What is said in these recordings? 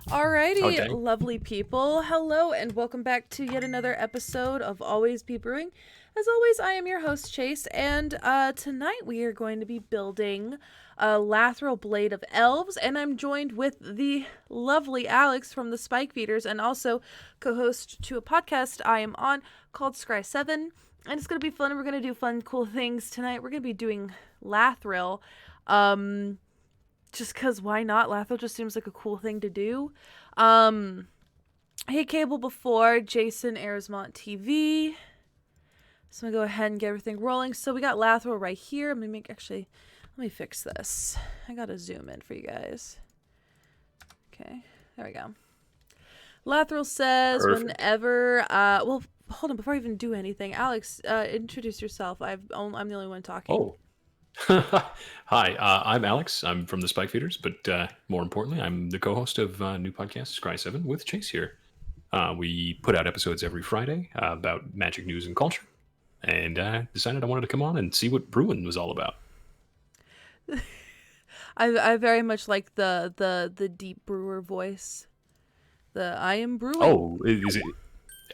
Alrighty, Okay. lovely people. Hello and welcome back to yet another episode of Always Be Brewing. As always, I am your host, Chase, and tonight we are going to be building a Lathril Blade of Elves, and I'm joined with the lovely Alex from the Spike Feeders, and also co-host to a podcast I am on called Scry 7, and it's going to be fun. We're going to do fun, cool things tonight. We're going to be doing Lathril, just because why not? Lathral just seems like a cool thing to do. Hey, Cable before, Jason Arizmont TV. So I'm going to go ahead and get everything rolling. So we got Lathral right here. Let me fix this. I got to zoom in for you guys. Okay, there we go. Lathral says Perfect. whenever, well, hold on, before I even do anything, Alex, introduce yourself. I'm the only one talking. Oh. Hi, I'm Alex. I'm from the Spike Feeders, but more importantly, I'm the co-host of new podcast Scry 7 with Chase here. We put out episodes every Friday about magic news and culture, and decided I wanted to come on and see what brewing was all about. I very much like the deep brewer voice. I am brewing.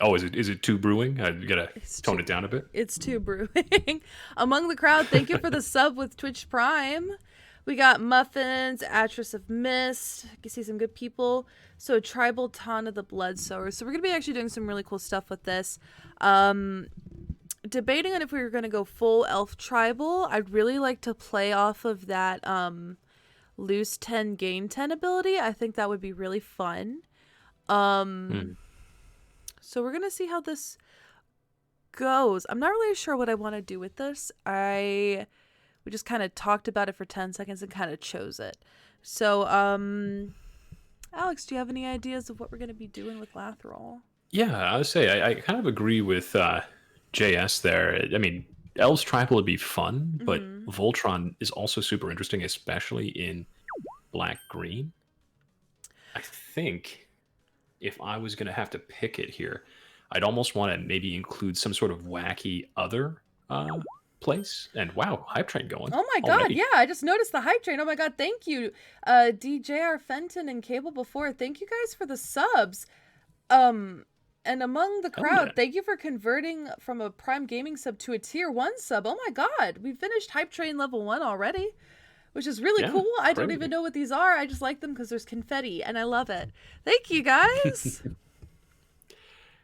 Oh, is it too brewing? I gotta tone it down a bit. It's too brewing. Among the crowd, thank you for the sub with Twitch Prime. We got Muffins, Atris of Mist. You can see some good people. So Tribal Tana the Bloodsower. So we're going to be actually doing some really cool stuff with this. Debating on if we were going to go full elf tribal. I'd really like to play off of that lose 10, gain 10 ability. I think that would be really fun. So we're going to see how this goes. I'm not really sure what I want to do with this. We just kind of talked about it for 10 seconds and kind of chose it. So, Alex, do you have any ideas of what we're going to be doing with Lathril? Yeah, I would say I kind of agree with JS there. I mean, Elves Tribal would be fun, but Voltron is also super interesting, especially in black-green. I think if I was going to have to pick it here, I'd almost want to maybe include some sort of wacky other place. And wow, hype train going. Oh my god, yeah, I just noticed the hype train. Oh my god, thank you. DJR Fenton and Cable before. Thank you guys for the subs. And among the crowd, thank you for converting from a Prime Gaming sub to a Tier 1 sub. Oh my god, we finished hype train level 1 already, which is really cool. I don't even know what these are. I just like them because there's confetti, and I love it. Thank you, guys.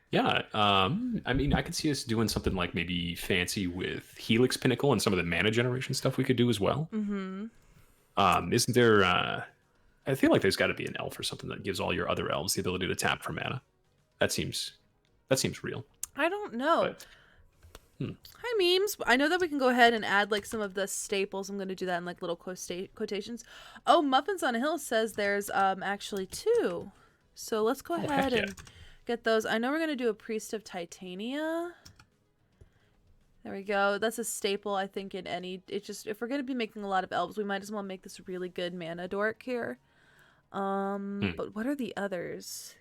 Yeah, I mean, I could see us doing something like maybe fancy with Helix Pinnacle and some of the mana generation stuff we could do as well. Isn't there... I feel like there's got to be an elf or something that gives all your other elves the ability to tap for mana. That seems real. I don't know. But, Hi, memes. I know that we can go ahead and add like some of the staples. I'm going to do that in like little quotations. Oh, Muffins on a Hill says there's actually 2. So let's go ahead and get those. I know we're going to do a Priest of Titania. There we go. That's a staple, I think, in any... It's just, if we're going to be making a lot of elves, we might as well make this really good mana dork here. But what are the others?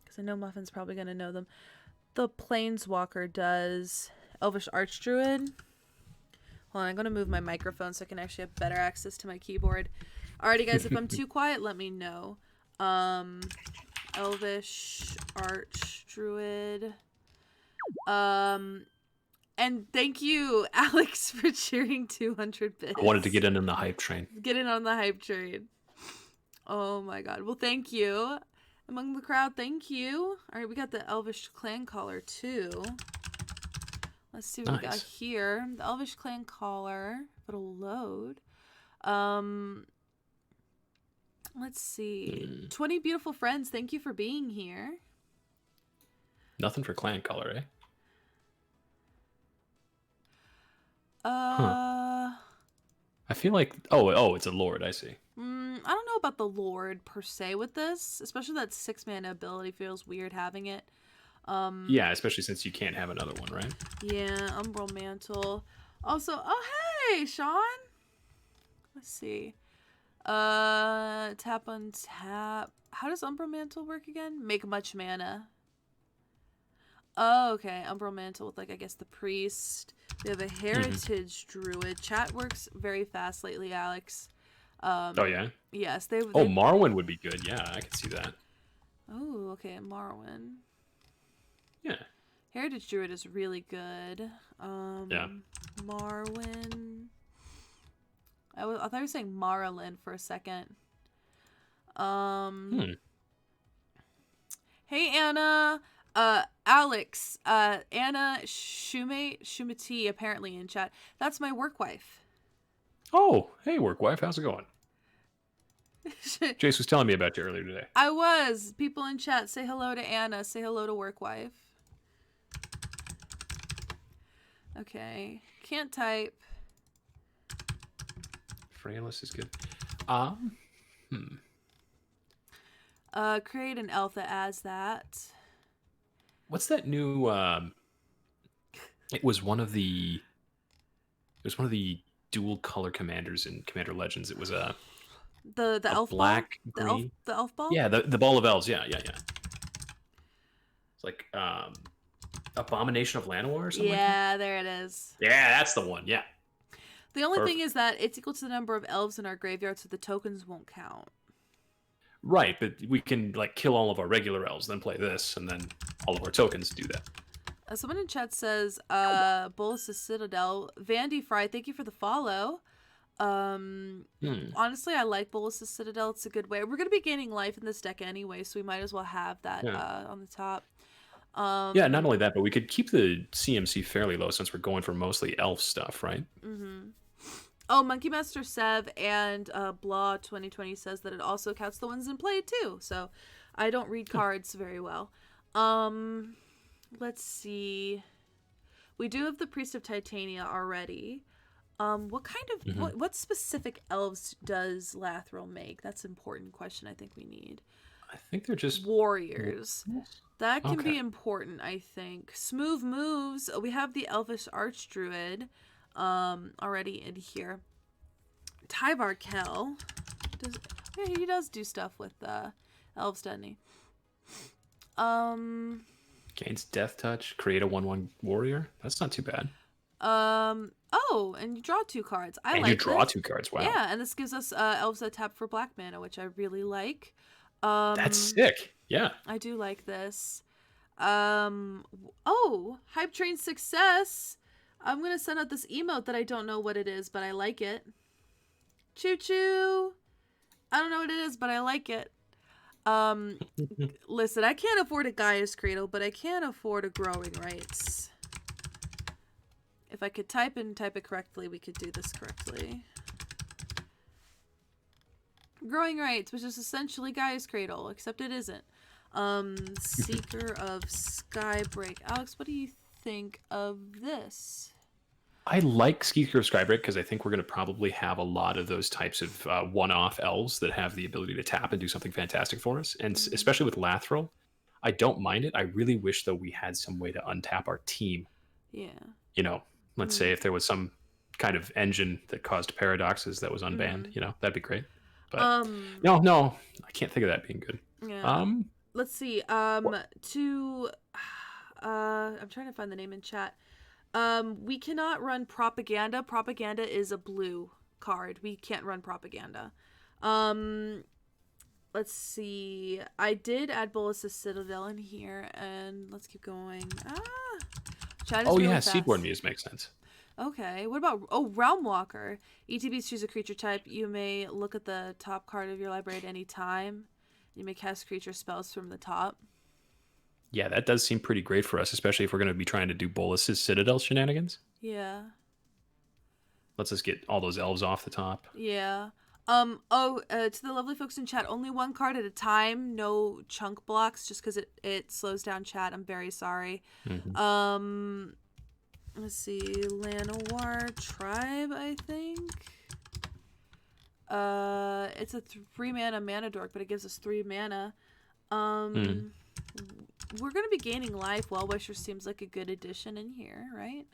Because I know Muffin's probably going to know them. The Planeswalker does... Elvish Archdruid. Hold on, I'm going to move my microphone so I can actually have better access to my keyboard. Alrighty, guys, if I'm too quiet, let me know. Elvish Archdruid. And thank you, Alex, for cheering 200 bits. I wanted to get in on the hype train. Get in on the hype train. Oh my god. Well, thank you. Among the crowd, thank you. Alright, we got the Elvish Clan Caller, too. Let's see what we got here. The Elvish Clan Caller. It'll load. Let's see. 20 beautiful friends. Thank you for being here. Nothing for Clan Caller, eh? I feel like... Oh, it's a Lord, I see. I don't know about the Lord per se with this. Especially that 6-mana ability feels weird having it. Yeah, especially since you can't have another one, right? Yeah, Umbral Mantle. Also, oh hey, Sean. Let's see. Tap on tap. How does Umbral Mantle work again? Make much mana. Oh, okay. Umbral Mantle with, like, I guess the priest. We have a Heritage Druid. Chat works very fast lately, Alex. Oh yeah. Yes, Oh, Marwyn would be good. Yeah, I could see that. Oh, okay, Marwyn. Yeah. Heritage Druid is really good. Yeah. Marwyn. I thought you were saying Marlin for a second. Hey Anna. Alex. Anna Shumati apparently in chat. That's my work wife. Oh, hey, work wife. How's it going? Jace was telling me about you earlier today. I was. People in chat, say hello to Anna. Say hello to work wife. Okay. Can't type. Frailest is good. Create an elf that adds that. What's that new? It was one of the dual color commanders in Commander Legends. It was the elf black ball? green. The elf ball? Yeah, the ball of elves. Yeah. It's like Abomination of Llanowar or something. Yeah, like that? there it is. Yeah, that's the one. Yeah. The only thing is that it's equal to the number of elves in our graveyard, so the tokens won't count. Right, but we can like kill all of our regular elves, then play this, and then all of our tokens do that. Someone in chat says, Bolus Citadel. Vandy Fry, thank you for the follow. Honestly, I like Bolus Citadel. It's a good way. We're going to be gaining life in this deck anyway, so we might as well have that on the top. Yeah, not only that, but we could keep the CMC fairly low since we're going for mostly elf stuff, right? Mm-hmm. Oh, Monkey Master Sev and Blah 2020 says that it also counts the ones in play too. So I don't read cards very well. Let's see. We do have the Priest of Titania already. What kind of what specific elves does Lathril make? That's an important question I think we need. I think they're just warriors. That can be important, I think. Smooth moves. We have the Elvish Archdruid already in here. Tyvar Kell. He does do stuff with elves, doesn't he? Gains Death Touch, create a 1/1 warrior. That's not too bad. Oh, and you draw 2 cards. And you draw 2 cards. Wow. Yeah, and this gives us elves that tap for black mana, which I really like. That's sick. Yeah. I do like this. Oh, Hype Train Success. I'm going to send out this emote that I don't know what it is, but I like it. Choo choo. I don't know what it is, but I like it. Listen, I can't afford a Gaia's Cradle, but I can afford a Growing Rights. If I could type it correctly, we could do this correctly. Growing Rights, which is essentially Gaia's Cradle, except it isn't. Seeker of Skybreak. Alex, what do you think of this? I like Seeker of Skybreak because I think we're going to probably have a lot of those types of one-off elves that have the ability to tap and do something fantastic for us. And especially with Lathril, I don't mind it. I really wish, though, we had some way to untap our team. Yeah. You know, let's say if there was some kind of engine that caused paradoxes that was unbanned, you know, that'd be great. But no, I can't think of that being good. Yeah. Let's see. I'm trying to find the name in chat. We cannot run Propaganda. Propaganda is a blue card. We can't run Propaganda. Let's see. I did add Bolus' Citadel in here, and let's keep going. Chat is really fast. Seedborn Muse makes sense. Okay, what about Realm Walker? ETBs choose a creature type. You may look at the top card of your library at any time. You may cast creature spells from the top. Yeah, that does seem pretty great for us, especially if we're going to be trying to do Bolus's Citadel shenanigans. Yeah. Let's just get all those elves off the top. Yeah. To the lovely folks in chat, only 1 card at a time. No chunk blocks, just because it slows down chat. I'm very sorry. Let's see. Llanowar Tribe, I think. It's a 3-mana dork, but it gives us 3 mana. We're going to be gaining life. Well-Wisher seems like a good addition in here, right?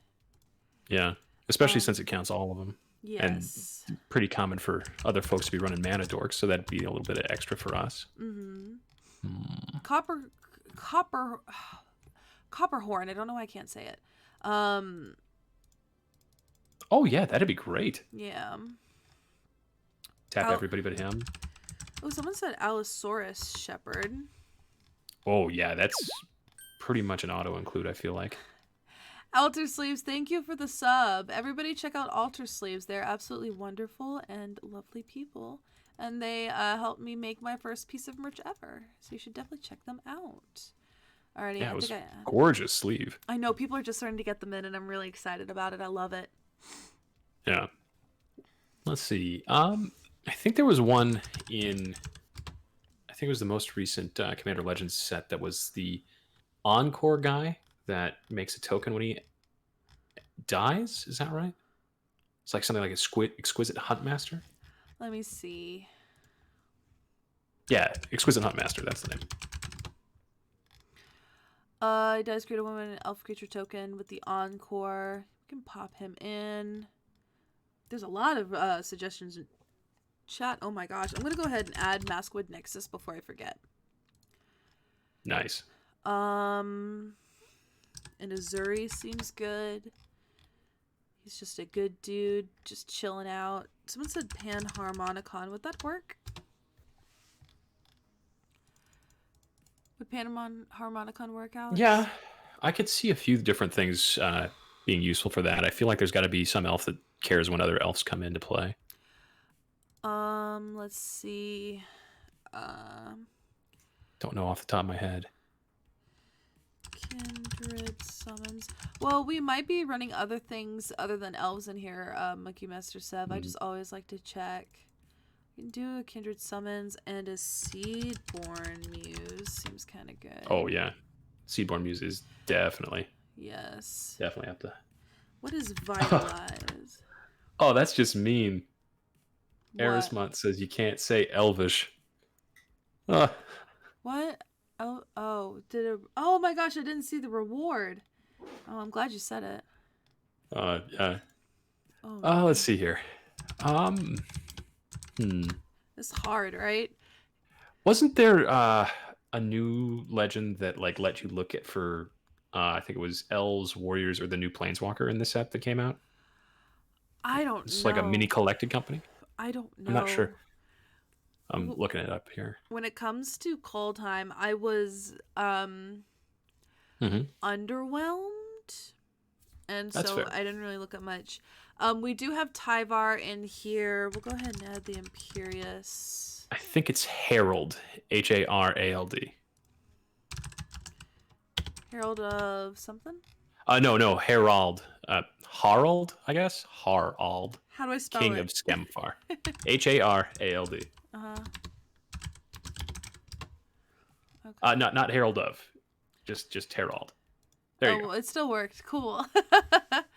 Yeah, especially since it counts all of them. Yes. And pretty common for other folks to be running mana dorks, so that'd be a little bit of extra for us. Copperhorn. I don't know why I can't say it. Oh, yeah, that'd be great. Yeah. Tap everybody but him. Oh, someone said Allosaurus Shepherd. Oh, yeah, that's pretty much an auto-include, I feel like. Alter Sleeves, thank you for the sub. Everybody check out Alter Sleeves. They're absolutely wonderful and lovely people. And they helped me make my first piece of merch ever. So you should definitely check them out. Alrighty, Yeah, it was gorgeous sleeve. I know, people are just starting to get them in, and I'm really excited about it. I love it. Yeah. Let's see. I think there was one in... I think it was the most recent Commander Legends set that was the Encore guy that makes a token when he dies. Is that right? It's like something like Exquisite Huntmaster. Let me see. Yeah, Exquisite Huntmaster. That's the name. He does create a woman elf creature token with the Encore. You can pop him in. There's a lot of suggestions in chat. Oh my gosh. I'm going to go ahead and add Maskwood Nexus before I forget. Nice. And Azuri seems good. He's just a good dude, just chilling out. Someone said Panharmonicon. Would that work? Would Panharmonicon work out? Yeah, I could see a few different things being useful for that. I feel like there's got to be some elf that cares when other elves come into play. Let's see. Don't know off the top of my head. Kindred summons. Well, we might be running other things other than elves in here, Monkey Master Sev. I just always like to check. We can do a Kindred Summons and a Seedborn Muse. Seems kind of good. Oh, yeah. Seedborn Muse is definitely. Yes. Definitely have to. What is Vitalize? Oh, that's just mean. What? says you can't say Elvish. What? Oh, oh my gosh, I didn't see the reward. Oh, I'm glad you said it. Yeah. Let's see here. It's hard, right? Wasn't there a new legend that like let you look at for I think it was Elves, Warriors, or the new Planeswalker in the set that came out? I don't know. It's like a mini collected company. I don't know. I'm not sure. I'm looking it up here. When it comes to Kaldheim, I was underwhelmed, and That's so fair. I didn't really look at much. We do have Tyvar in here. We'll go ahead and add the Imperious. I think it's Herald, Harald. Herald of something? No, Herald. Harald, I guess. Harald. How do I spell King it? of Skemfar. Harald. Okay. Not Herald of. Just Herald. There you go. Well, it still worked. Cool.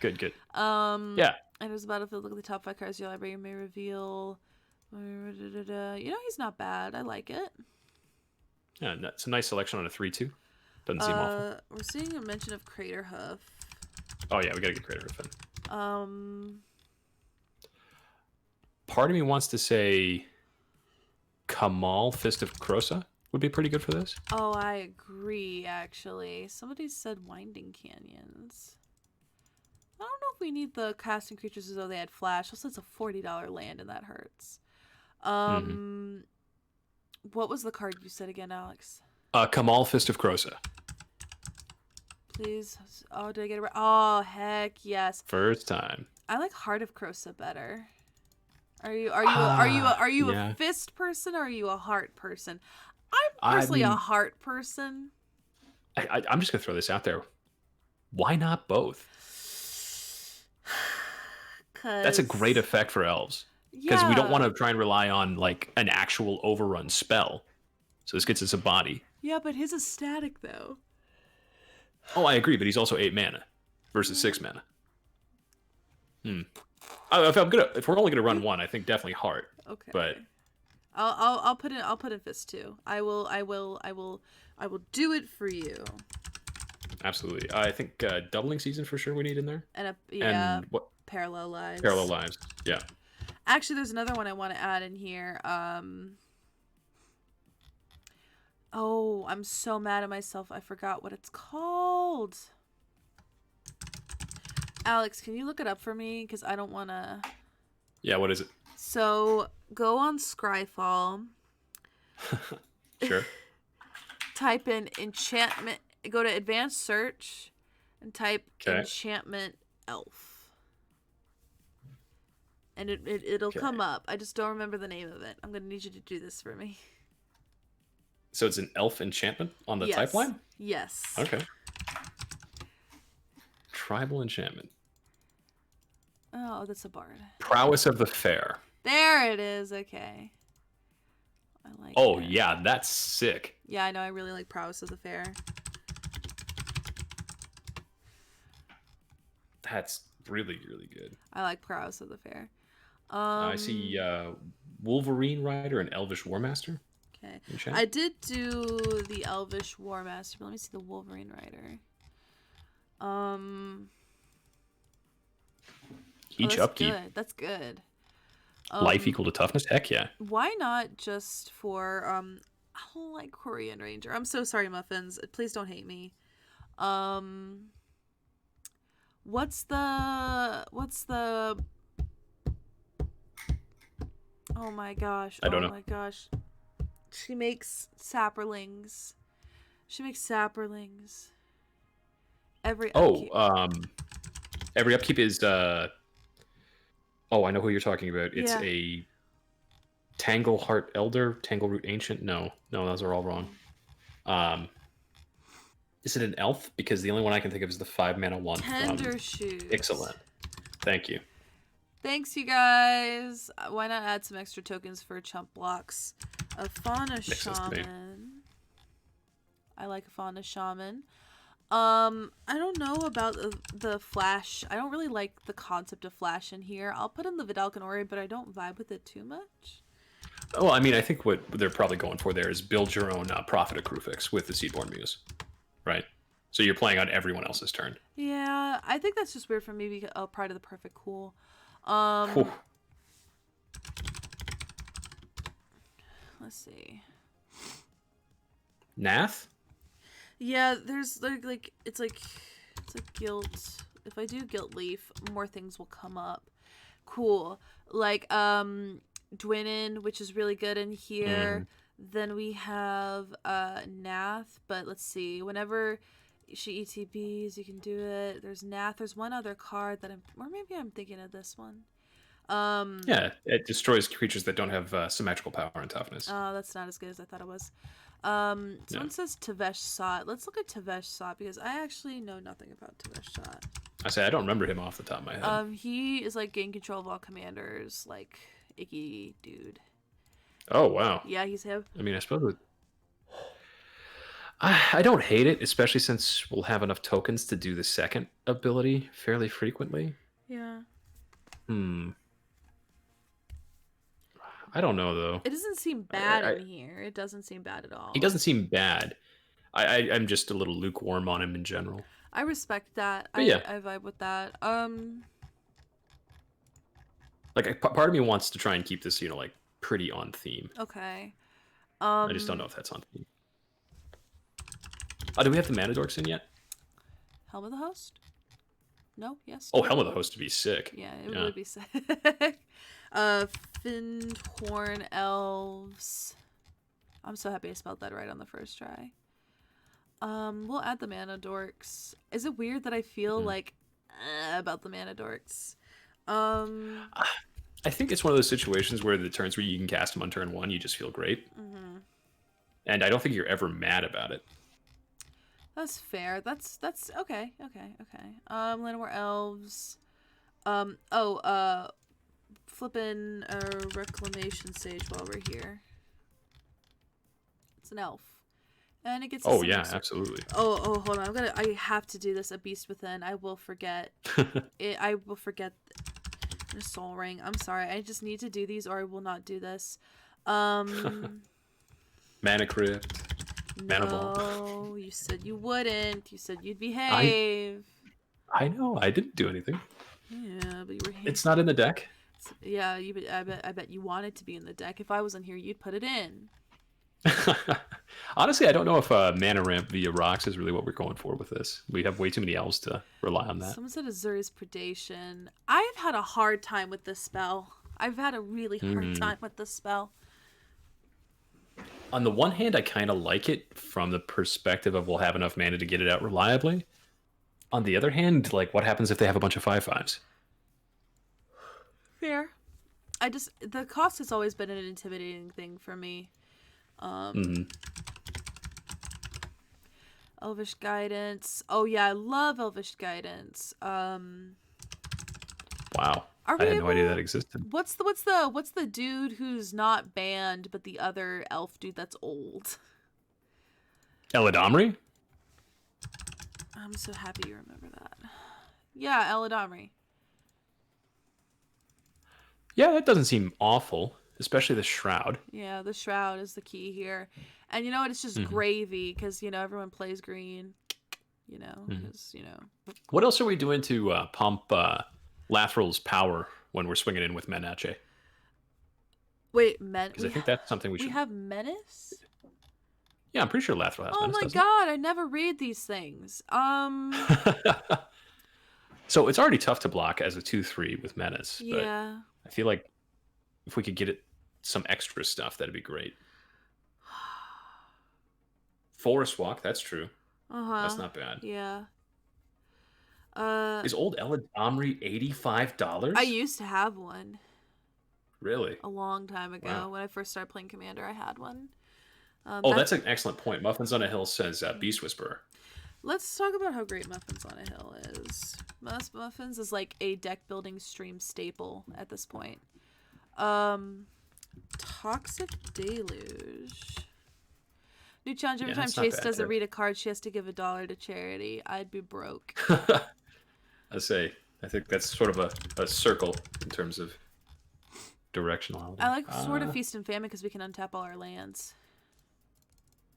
Good. Yeah. And it was Battlefield. Look at the top 5 cards of your library. You may reveal. You know, he's not bad. I like it. Yeah, it's a nice selection on a 3/2. Doesn't seem awful. We're seeing a mention of Crater Hoof. Oh yeah, we gotta get Crater Hoof in. Um. Part of me wants to say Kamal, Fist of Krosa would be pretty good for this. Oh, I agree, actually. Somebody said Winding Canyons. I don't know if we need the casting creatures as though they had flash. Also, it's a $40 land, and that hurts. What was the card you said again, Alex? Kamal, Fist of Krosa. Please. Oh, did I get it right? Oh, heck yes. First time. I like Heart of Krosa better. Are you a fist person or are you a heart person? I'm personally a heart person. I'm just gonna throw this out there. Why not both? That's a great effect for elves. Because we don't want to try and rely on like an actual overrun spell. So this gets us a body. Yeah, but his is static though. Oh, I agree, but he's also 8 mana versus 6 mana. If we're only gonna run one, I think definitely heart. Okay. But I'll put in fist too. I will do it for you. Absolutely. I think doubling season for sure we need in there. And and what? Parallel lives. Parallel lives. Yeah. Actually, there's another one I want to add in here. Oh, I'm so mad at myself. I forgot what it's called. Alex, can you look it up for me? Because I don't want to... Yeah, what is it? So go on Scryfall, Sure. type in enchantment, go to advanced search, and type Okay. enchantment elf. And it'll Okay. come up. I just don't remember the name of it. I'm going to need you to do this for me. So it's an elf enchantment on the type line? Yes. Okay. Tribal enchantment. Oh, that's a bard. Prowess of the Fair. There it is. Okay. I like Oh, it. yeah, that's sick. Yeah, I know. I really like Prowess of the Fair. That's really, really good. I like Prowess of the Fair. I see Wolverine Rider and Elvish Warmaster. Okay. Enchant. I did do the Elvish War Master, but let me see the Wolverine Rider. Each upkeep. Good. That's good. Life equal to toughness? Heck yeah. Why not just for I don't like Korean Ranger. I'm so sorry, Muffins. Please don't hate me. What's the oh my gosh. I don't know. Oh my gosh. She makes sapperlings. Every upkeep. Every upkeep is I know who you're talking about. It's a Tangleheart Elder, Tangleroot Ancient. No, those are all wrong. Is it an elf? Because the only one I can think of is the 5-mana one Tender Shoes. Excellent. Thank you. Thanks, you guys. Why not add some extra tokens for chump blocks? A Fauna Shaman. I like a Fauna Shaman. I don't know about the flash. I don't really like the concept of flash in here. I'll put in the Vidalcan Ori, but I don't vibe with it too much. Well, I mean, I think what they're probably going for there is build your own Prophet of Krufix with the Seedborn Muse, right? So you're playing on everyone else's turn. Yeah, I think that's just weird for me because Pride of the Perfect cool. Let's see. Nath? Yeah, there's like it's like guilt. If I do guilt leaf, more things will come up. Cool. Like Dwynnon, which is really good in here. Then we have Nath, but let's see. Whenever she ETBs, you can do it. There's Nath. There's one other card that or maybe I'm thinking of this one. Yeah, it destroys creatures that don't have symmetrical power and toughness. Oh, that's not as good as I thought it was. Someone says Tavesh Sot. Let's look at Tavesh Sot because I actually know nothing about Tavesh Sot. I don't remember him off the top of my head. He is like gain control of all commanders, like icky dude. Oh wow. Yeah, he's him. I mean, I suppose I don't hate it, especially since we'll have enough tokens to do the second ability fairly frequently. Yeah. I don't know though. It doesn't seem bad in here. It doesn't seem bad at all. He doesn't seem bad. I'm just a little lukewarm on him in general. I respect that. I vibe with that. Like part of me wants to try and keep this, like pretty on theme. Okay. I just don't know if that's on theme. Do we have the Mana Dorks in yet? Helm of the Host? No? Yes? Oh, Helm of the Host would be sick. Yeah, it would be sick. Findhorn Elves. I'm so happy I spelled that right on the first try. We'll add the Mana Dorks. Is it weird that I feel like about the Mana Dorks? I think it's one of those situations where the turns where you can cast them on turn 1, you just feel great. And I don't think you're ever mad about it. That's fair. That's okay. Llanowar Elves. Flippin' a Reclamation Sage while we're here. It's an elf. And it gets absolutely. Oh, hold on. I have to do this. A Beast Within. I will forget. I will forget the Soul Ring. I'm sorry. I just need to do these or I will not do this. Mana Crypt. Mana Vault. No, you said you wouldn't. You said you'd behave. I know. I didn't do anything. Yeah, but you were. It's not in the deck. Yeah, I bet you want it to be in the deck. If I was in here, you'd put it in. Honestly, I don't know if mana ramp via rocks is really what we're going for with this. We have way too many elves to rely on that. Someone said Azuri's Predation. I've had a hard time with this spell. I've had a really hard time with this spell. On the one hand, I kind of like it from the perspective of we'll have enough mana to get it out reliably. On the other hand, like, what happens if they have a bunch of 5/5s? Fair. The cost has always been an intimidating thing for me. Elvish Guidance. Oh yeah, I love Elvish Guidance. Wow, I had no idea that existed. What's the dude who's not banned, but the other elf dude that's old? Eladamri? I'm so happy you remember that. Yeah, Eladamri. Yeah, that doesn't seem awful, especially the Shroud. Yeah, the Shroud is the key here. And you know what? It's just gravy because, you know, everyone plays green. You know, because, you know. What else are we doing to pump Lathral's power when we're swinging in with Menache? Wait, Because I think that's something we should... We have Menace? Yeah, I'm pretty sure Lathral has Menace, Oh my god, I never read these things. So it's already tough to block as a 2/3 with Menace. Yeah. But I feel like if we could get it some extra stuff, that'd be great. Forest Walk, that's true. That's not bad. Yeah. Is old Eladamri $85? I used to have one. Really? A long time ago. Wow. When I first started playing Commander, I had one. That's an excellent point. Muffins on a Hill says Beast Whisperer. Let's talk about how great Muffins on a Hill is. Muffins is like a deck building stream staple at this point. Toxic Deluge. New challenge: every time Chase doesn't read a card, she has to give $1 to charity. I'd be broke. I think that's sort of a circle in terms of directionality. I like Sword of Feast and Famine because we can untap all our lands.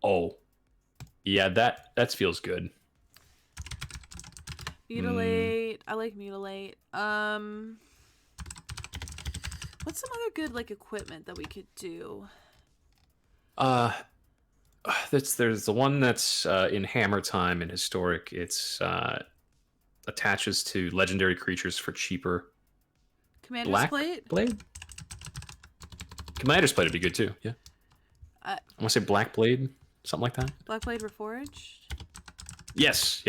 Oh, yeah, that feels good. Mutilate. I like Mutilate. What's some other good like equipment that we could do? There's the one that's in Hammer Time and Historic. It's attaches to legendary creatures for cheaper. Commander's Plate? Blade? Commander's Plate would be good too, yeah. I want to say Black Blade, something like that. Black Blade Reforged? Yes.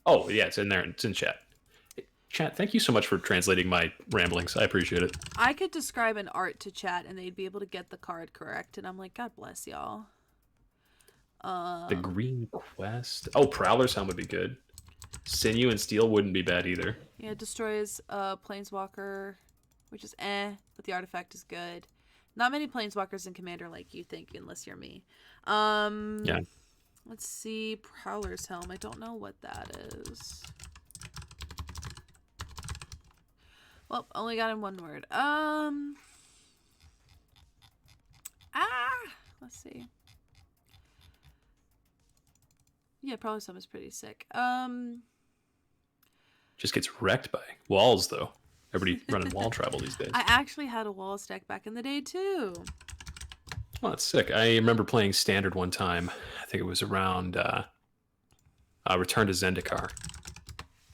Oh, yeah, it's in there. It's in chat. Chat, thank you so much for translating my ramblings. I appreciate it. I could describe an art to chat and they'd be able to get the card correct. And I'm like, God bless y'all. The Green Quest. Oh, Prowler's Helm would be good. Sinew and Steel wouldn't be bad either. Yeah, it destroys Planeswalker, which is but the artifact is good. Not many Planeswalkers in Commander like you think, unless you're me. Yeah. Let's see. Prowler's Helm. I don't know what that is. Well, only got in one word. Let's see. Yeah, Prowler's Helm is pretty sick. Just gets wrecked by walls, though. Everybody running wall travel these days. I actually had a Walls deck back in the day, too. Oh, that's sick. I remember playing Standard one time. I think it was around Return to Zendikar.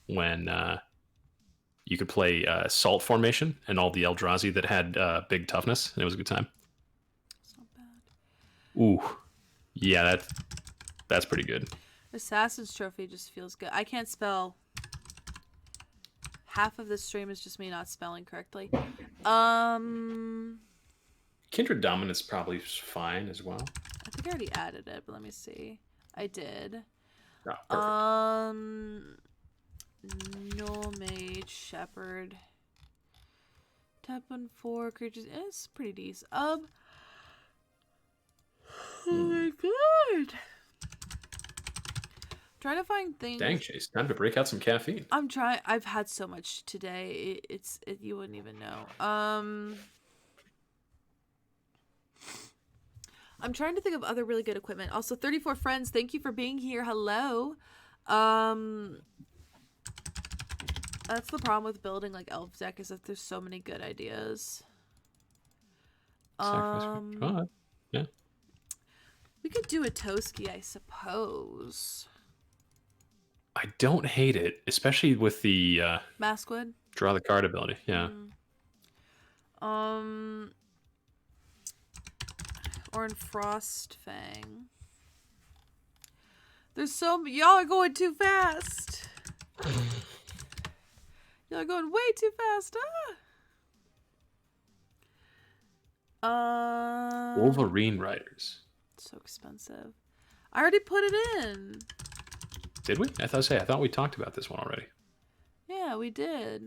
When you could play Salt Formation and all the Eldrazi that had big toughness. And it was a good time. It's not bad. Ooh. Yeah, that's pretty good. Assassin's Trophy just feels good. I can't spell. Half of this stream is just me not spelling correctly. Kindred Dominance probably fine as well. I think I already added it, but let me see. I did. Oh, No Mage, Shepherd. Tap on 4 creatures. It's pretty decent. Oh my god. Trying to find things. Dang, Chase, time to break out some caffeine. I'm trying. I've had so much today. You wouldn't even know. I'm trying to think of other really good equipment. Also, 34 friends, thank you for being here. Hello. That's the problem with building like Elf deck is that there's so many good ideas. Yeah. We could do a Toski, I suppose. I don't hate it, especially with the Maskwood. draw the card ability. Yeah. Or in Frostfang. There's y'all are going too fast. Y'all are going way too fast. Wolverine Riders. So expensive. I already put it in. Did we? I thought we talked about this one already. Yeah, we did.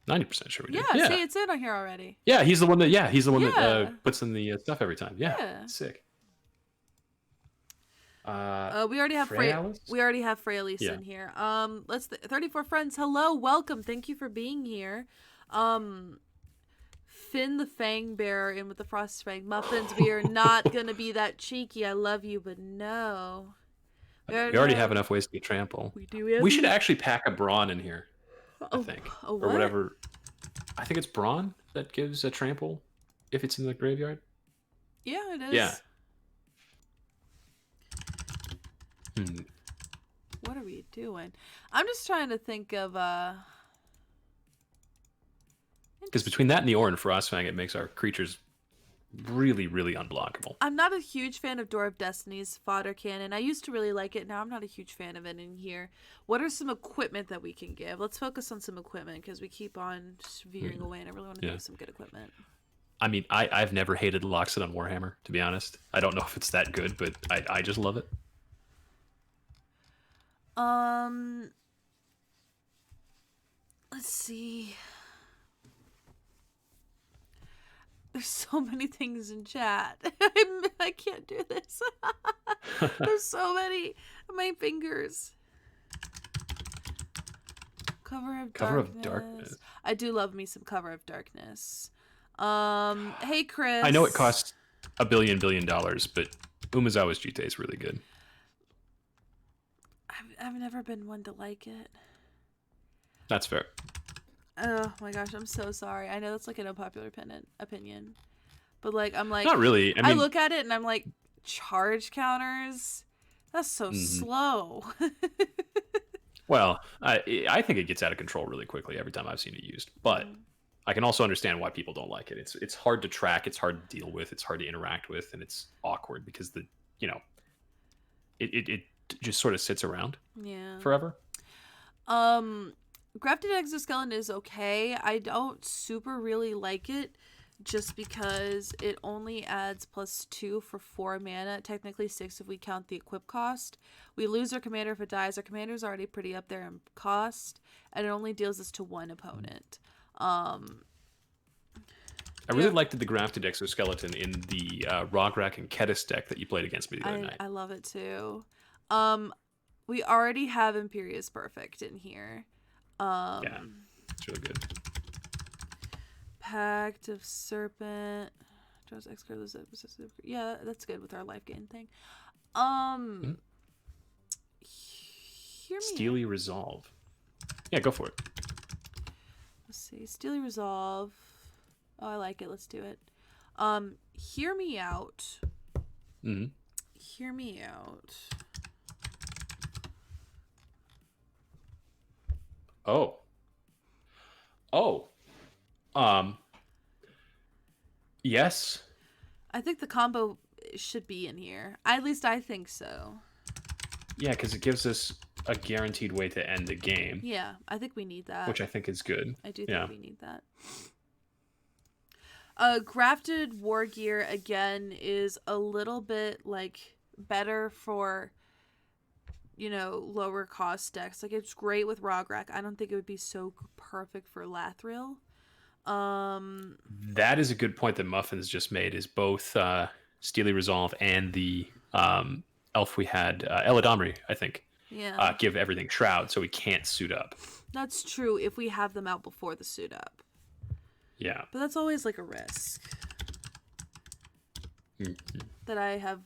90% sure we did. Yeah, see, it's in here already. Yeah, he's the one that puts in the stuff every time. Yeah. Sick. We already have Freyalise in here. Let's 34 friends. Hello, welcome. Thank you for being here. Finn the Fang Bearer in with the Frostfang. Muffins, we are not gonna be that cheeky. I love you, but no. We already have enough ways to get trample. We do. We should actually pack a brawn in here. I think. Or whatever. I think it's brawn that gives a trample if it's in the graveyard. Yeah, it is. Yeah. What are we doing? I'm just trying to think of because between that and the Orin Frostfang, it makes our creatures really, really unblockable. I'm not a huge fan of Door of Destiny's fodder cannon. I used to really like it. Now I'm not a huge fan of it in here. What are some equipment that we can give? Let's focus on some equipment because we keep on veering away, and I really want to give some good equipment. I mean, I've never hated Loxodon Warhammer, to be honest. I don't know if it's that good, but I just love it. Let's see. There's so many things in chat. I can't do this. There's so many. My fingers. Cover of Darkness. I do love me some Cover of Darkness. Hey, Chris. I know it costs $1 billion, but Umezawa's Jite is really good. I've never been one to like it. That's fair. Oh my gosh, I'm so sorry. I know that's like an unpopular opinion, but like I'm like not really. I mean, I look at it and I'm like, charge counters. That's so slow. Well, I think it gets out of control really quickly every time I've seen it used, but I can also understand why people don't like it. It's hard to track, it's hard to deal with, it's hard to interact with, and it's awkward because it just sort of sits around forever. Grafted Exoskeleton is okay. I don't super really like it just because it only adds +2 for 4 mana, technically 6 if we count the equip cost. We lose our commander if it dies. Our commander's already pretty up there in cost, and it only deals this to one opponent. I really liked the Grafted Exoskeleton in the Rograk and Kedis deck that you played against me the other night. I love it too. We already have Imperious Perfect in here. Yeah, it's really good. Pact of Serpent. Yeah, that's good with our life gain thing. Hear me. Steely Resolve. Yeah, go for it. Let's see. Steely Resolve. Oh, I like it. Let's do it. Hear me out. Hear me out. Yes. I think the combo should be in here. At least I think so. Yeah, because it gives us a guaranteed way to end the game. Yeah, I think we need that. Which I think is good. I do think we need that. Grafted War Gear, again, is a little bit, like, better for, lower cost decks. Like, it's great with Rograk. I don't think it would be so perfect for Lathril. That is a good point that Muffins just made, is both Steely Resolve and the elf we had, Eladamri, I think, give everything Shroud, so we can't suit up. That's true if we have them out before the suit up. Yeah. But that's always like a risk that I have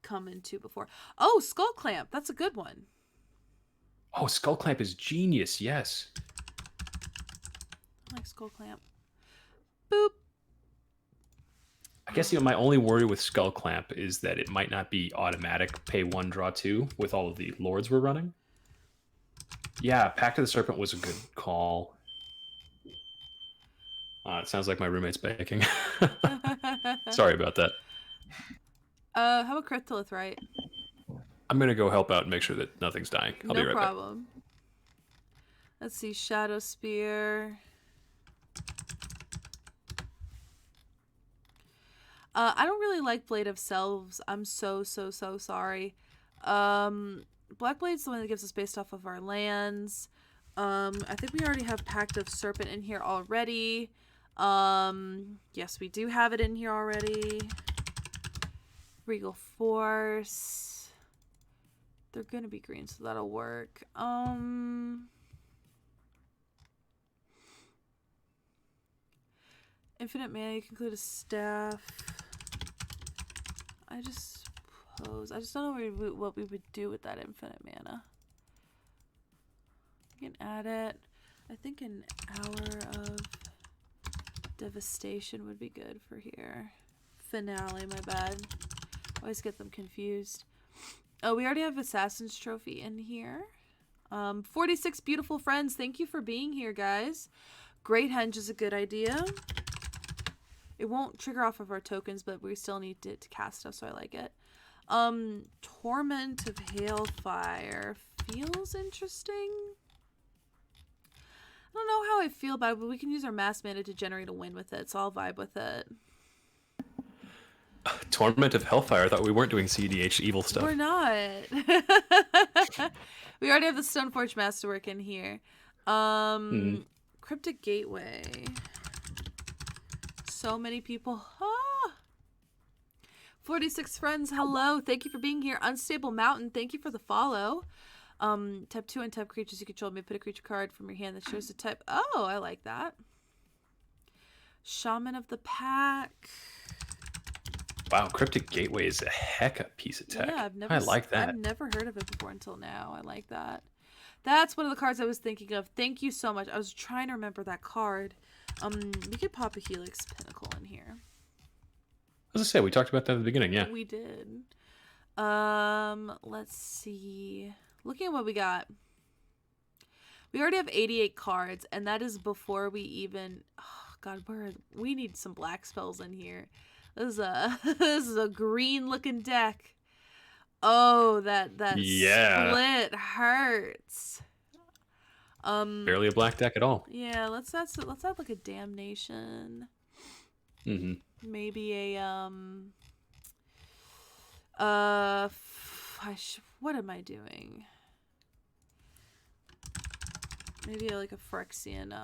come into before. Oh, Skull Clamp. That's a good one. Oh, Skull Clamp is genius. Yes. I like Skull Clamp. Boop. I guess my only worry with Skull Clamp is that it might not be automatic pay 1, draw 2 with all of the lords we're running. Yeah, Pact of the Serpent was a good call. It sounds like my roommate's baking. Sorry about that. How about Cryptolith, right? I'm gonna go help out and make sure that nothing's dying. I'll be No right problem. Let's see, Shadow Spear. I don't really like Blade of Selves. I'm so sorry. Black Blade's the one that gives us based off of our lands. I think we already have Pact of Serpent in here already. Yes, we do have it in here already. Regal Force. They're gonna be green, so that'll work. Infinite mana, you can include a staff. I just don't know what we would do with that infinite mana. We can add it. I think an Hour of Devastation would be good for here. Finale, my bad. Always get them confused. Oh, we already have Assassin's Trophy in here. 46 beautiful friends. Thank you for being here, guys. Great Henge is a good idea. It won't trigger off of our tokens, but we still need it to cast stuff, so I like it. Torment of Hailfire feels interesting. I don't know how I feel about it, but we can use our mass mana to generate a win with it, so I'll vibe with it. Torment of Hellfire. I thought we weren't doing CDH evil stuff. We're not. We already have the Stoneforge Masterwork in here. Cryptic Gateway. So many people. 46 friends, hello. Thank you for being here. Unstable Mountain, thank you for the follow. Tap 2 and tap creatures you control. May put a creature card from your hand that shows the type. Oh, I like that. Shaman of the Pack. Wow, Cryptic Gateway is a heck of a piece of tech. Yeah, I like that. I've never heard of it before until now. I like that. That's one of the cards I was thinking of. Thank you so much. I was trying to remember that card. We could pop a Helix Pinnacle in here. As I say, we talked about that at the beginning, yeah. We did. Let's see. Looking at what we got. We already have 88 cards, and that is before we even... Oh, God, we need some black spells in here. This is a green-looking deck. Oh, that split hurts. Barely a black deck at all. Yeah, let's add like a Damnation. Maybe a what am I doing? Maybe like a Phyrexian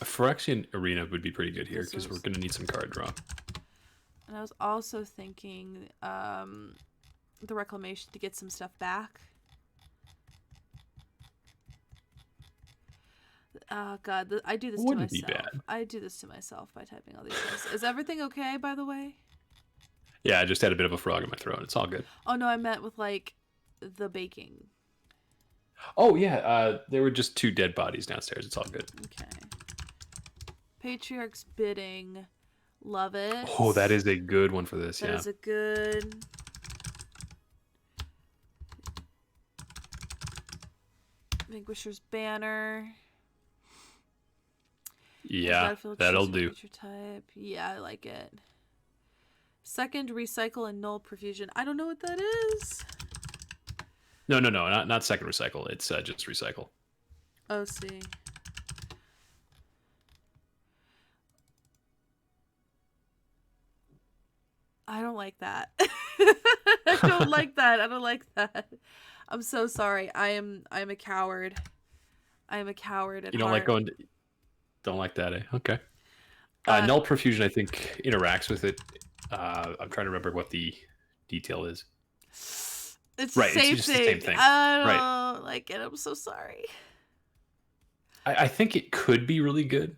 A Phyrexian Arena would be pretty good here because we're going to need some card draw. And I was also thinking the Reclamation to get some stuff back. Oh, God. I do this to myself. Be bad. I do this to myself by typing all these things. Is everything okay, by the way? Yeah, I just had a bit of a frog in my throat. It's all good. Oh, no, I meant with, like, the baking. Oh, yeah. There were just 2 dead bodies downstairs. It's all good. Okay. Patriarch's Bidding. Love it. Oh, that is a good one for this, That is a good... Vanquisher's Banner. Yeah, that'll do. Type. Yeah, I like it. Second Recycle and Null Profusion. I don't know what that is. No, not second recycle. It's just recycle. Oh, see. I don't like that. I don't like that. I don't like that. I'm so sorry. I'm a coward. I am a coward at You don't heart. like going to... Don't like that, eh? Okay. Null Profusion, I think, interacts with it. I'm trying to remember what the detail is. It's right, the same it's just thing. the same thing. I don't like it. I'm so sorry. I think it could be really good.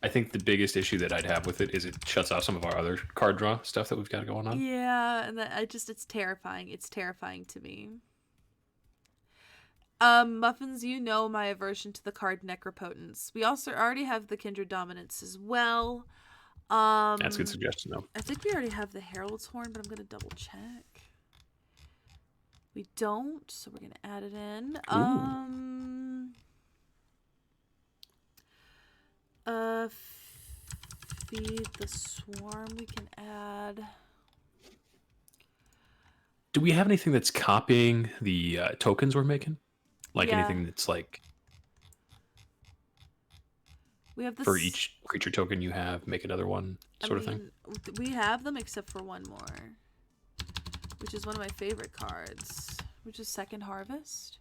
I think the biggest issue that I'd have with it is it shuts off some of our other card draw stuff that we've got going on. Yeah, and it's terrifying. It's terrifying to me. Muffins, you know my aversion to the card Necropotence. We also already have the Kindred Dominance as well. That's a good suggestion, though. I think we already have the Herald's Horn, but I'm going to double check. We don't, so we're going to add it in. Feed the Swarm we can add. Do we have anything that's copying the tokens we're making? Like anything that's like we have this for each creature token you have, make another one sort of thing? We have them except for one more, which is one of my favorite cards, which is Second Harvest.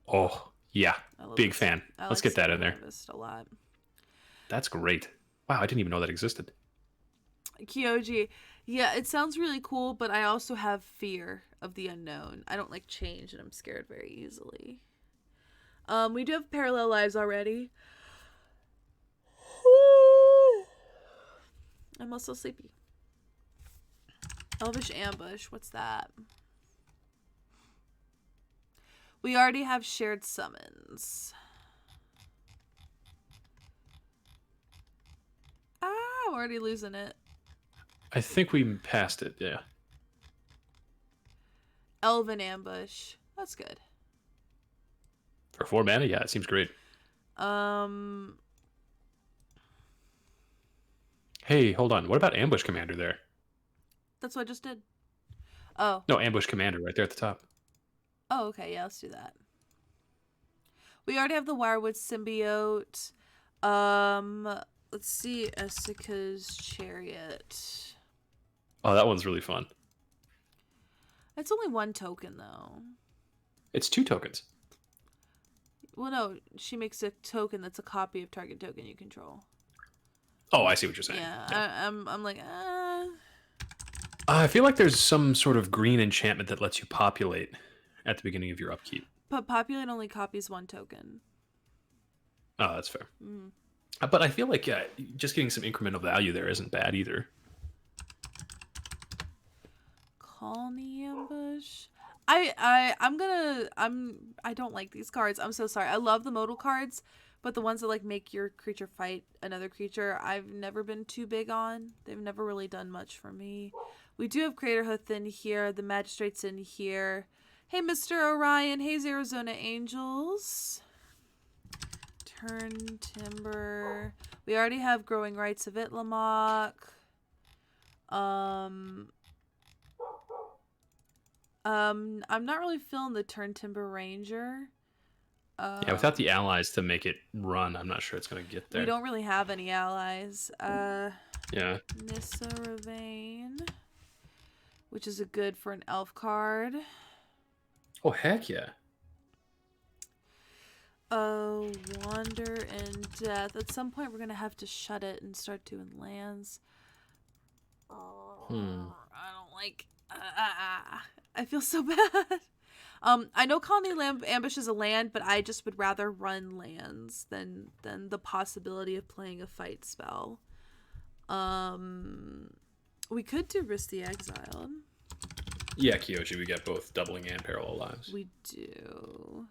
Oh, yeah. Big fan. Let's get that in there. Harvest a lot. That's great. Wow, I didn't even know that existed. Kyoji. Yeah, it sounds really cool, but I also have fear of the unknown. I don't like change, and I'm scared very easily. We do have Parallel Lives already. I'm also sleepy. Elvish Ambush. What's that? We already have Shared Summons. I'm already losing it. I think we passed it, yeah. Elven Ambush. That's good. For 4 mana? Yeah, it seems great. Hey, hold on. What about Ambush Commander there? That's what I just did. Oh. No, Ambush Commander right there at the top. Oh, okay. Yeah, let's do that. We already have the Wirewood Symbiote. Let's see. Essica's Chariot. Oh, that one's really fun. It's only 1 token, though. It's 2 tokens. Well, no. She makes a token that's a copy of target token you control. Oh, I see what you're saying. Yeah. I'm like, I feel like there's some sort of green enchantment that lets you populate at the beginning of your upkeep. But populate only copies 1 token. Oh, that's fair. But I feel like just getting some incremental value there isn't bad either. Colony Ambush. I don't like these cards. I'm so sorry. I love the modal cards, but the ones that like make your creature fight another creature, I've never been too big on. They've never really done much for me. We do have Craterhoof in here. The Magistrate's in here. Hey, Mr. Orion. Hey, Arizona Angels. Turn Timber. We already have Growing Rights of Itlamok. I'm not really feeling the Turn Timber Ranger. Yeah, without the allies to make it run, I'm not sure it's going to get there. We don't really have any allies. Yeah. Nissa Ravane, which is a good for an elf card. Oh, heck yeah. Wander and Death. At some point, we're going to have to shut it and start doing lands. I don't like... I feel so bad. I know Colony Ambush is a land, but I just would rather run lands than the possibility of playing a fight spell. We could do Risk the Exiled. Yeah, Kyoji, we get both doubling and parallel lives. We do.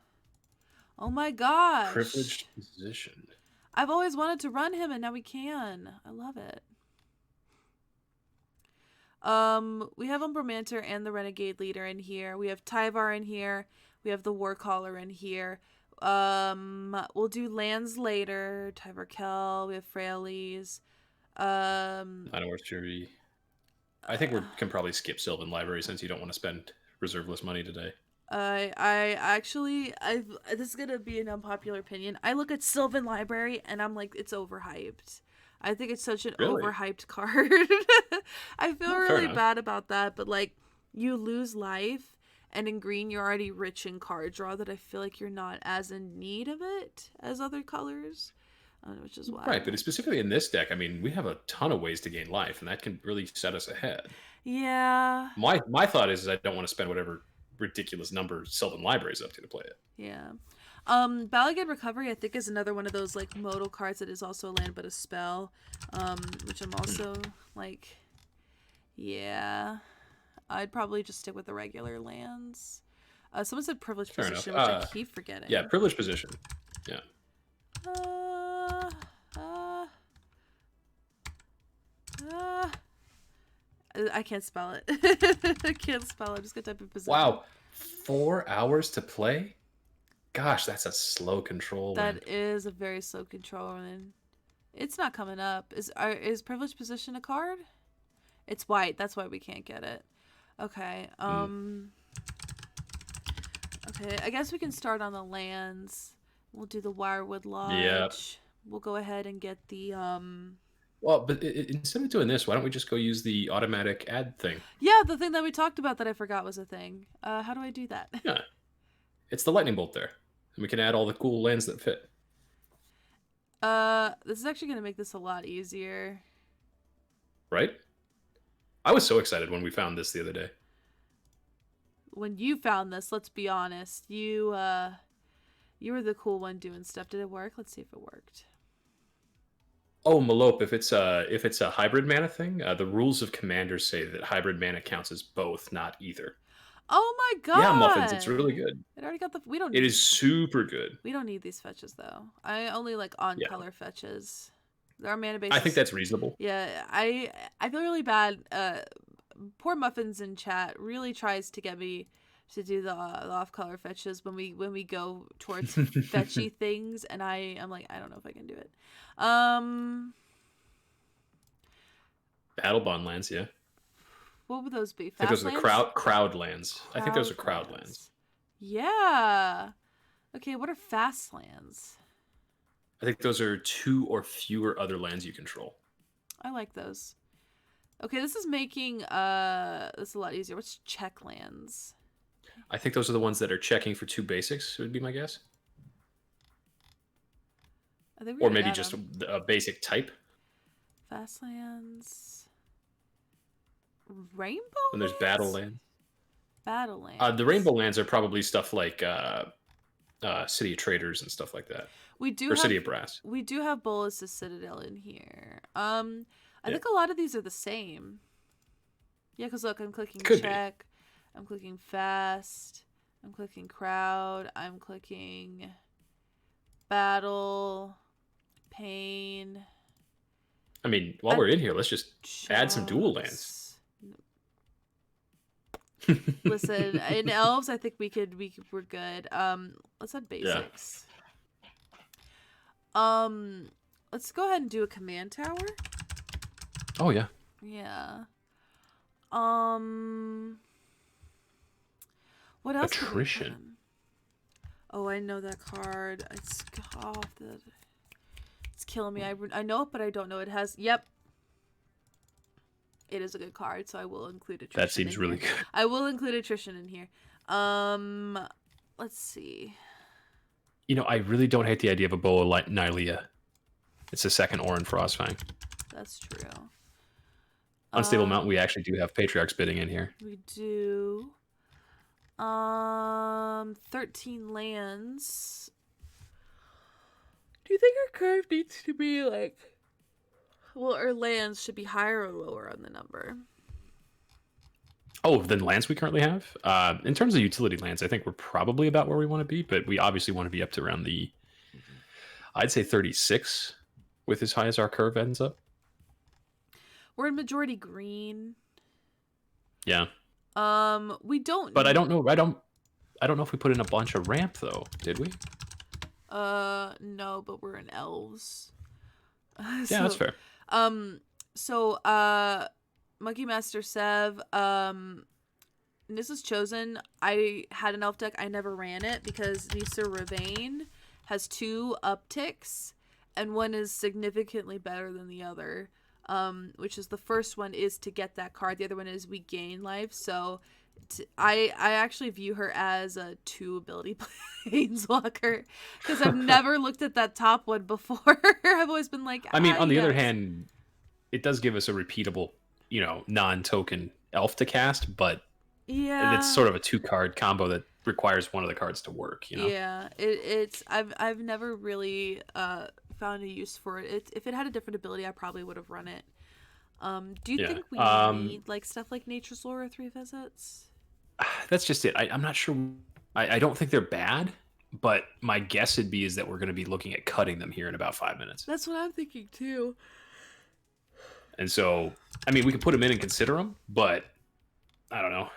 Oh my gosh. Privileged position. I've always wanted to run him, and now we can. I love it. We have Umbromancer and the Renegade Leader in here. We have Tyvar in here. We have the Warcaller in here. We'll do lands later. Tyvar Kell. We have Frailes. I know where's Fury. I think we can probably skip Sylvan Library since you don't want to spend reserveless money today. This is gonna be an unpopular opinion. I look at Sylvan Library and I'm like, it's overhyped. I think it's such an overhyped card. I feel really bad about that, but like, you lose life, and in green you're already rich in card draw that I feel like you're not as in need of it as other colors. Which is why. Right, but specifically in this deck, I mean, we have a ton of ways to gain life, and that can really set us ahead. Yeah. My thought is I don't want to spend whatever ridiculous number Sylvan Library is up to play it. Yeah. Balagan Recovery, I think, is another one of those like modal cards that is also a land but a spell. Which I'm also like, yeah, I'd probably just stick with the regular lands. Someone said Privileged Position, which I keep forgetting. Yeah, Privileged Position. Yeah. I can't spell it. I can't spell it. Just gonna type in position. Wow, 4 hours to play? Gosh, that's a slow control. That is a very slow control. And It's not coming up. Is privileged position a card? It's white. That's why we can't get it. Okay. Okay. I guess we can start on the lands. We'll do the Wirewood Lodge. Yeah. We'll go ahead and get the Well, but instead of doing this, why don't we just go use the automatic add thing? Yeah, the thing that we talked about that I forgot was a thing. How do I do that? Yeah. It's the lightning bolt there. And we can add all the cool lands that fit. This is actually going to make this a lot easier. Right? I was so excited when we found this the other day. When you found this, let's be honest, you were the cool one doing stuff. Did it work? Let's see if it worked. Oh, Malope, if it's a hybrid mana thing, the rules of Commanders say that hybrid mana counts as both, not either. Oh my god! Yeah, Muffins, it's really good. It already got the. We don't. It is super good. We don't need these fetches though. I only like color fetches. Our mana base. I think that's reasonable. Yeah, I feel really bad. Poor Muffins in chat really tries to get me to do the off-color fetches when we go towards fetchy things, and I'm like, I don't know if I can do it. Battle Bond lands, yeah. What would those be? I think those are the crowd lands. I think those are crowd lands. Yeah. Okay, what are fast lands? I think those are 2 or fewer other lands you control. I like those. Okay, this is making this a lot easier. What's check lands? I think those are the ones that are checking for 2 basics, would be my guess. I think or maybe just a basic type. Fast lands. Rainbow And there's battle lands. Battle lands. The rainbow lands are probably stuff like City of Traders and stuff like that. We do or City of Brass. We do have Bolas' Citadel in here. I think a lot of these are the same. Yeah, because look, I'm clicking check. I'm clicking fast. I'm clicking crowd. I'm clicking battle. Pain. I mean, while we're in here, let's just add some dual lands. Listen, in elves, I think we're good. Let's add basics. Yeah. Let's go ahead and do a command tower. Oh yeah. Yeah. What else? Attrition. Oh, I know that card. It's killing me. I know it, but I don't know it has. Yep. It is a good card, so I will include attrition. That seems really good. I will include attrition in here. Let's see. You know, I really don't hate the idea of a Boa Nylea. It's a second Orin Frostfang. That's true. Unstable Mountain, we actually do have Patriarchs bidding in here. We do. 13 lands. Do you think our curve needs to be like... Well, our lands should be higher or lower on the number? Oh, than lands we currently have? In terms of utility lands, I think we're probably about where we want to be, but we obviously want to be up to around the... I'd say 36, with as high as our curve ends up. We're in majority green. Yeah. We don't... But I don't know if we put in a bunch of ramp, though. Did we? No, but we're in elves. Yeah, that's fair. Monkey Master Sev, this is chosen. I had an elf deck. I never ran it because Nisa Ravane has 2 upticks, and one is significantly better than the other. Which is the first one is to get that card. The other one is we gain life. So I actually view her as a 2 ability planeswalker because I've never looked at that top one before. I've always been like, I mean, on the other hand, it does give us a repeatable, non-token elf to cast, but it's sort of a 2-card combo that requires one of the cards to work. Yeah, it's I've never really found a use for it. If it had a different ability, I probably would have run it. Do you think we need like stuff like Nature's Lore or 3 visits? That's just it. I'm not sure. I don't think they're bad, but my guess would be is that we're going to be looking at cutting them here in about 5 minutes. That's what I'm thinking too. And so, I mean, we could put them in and consider them, but I don't know.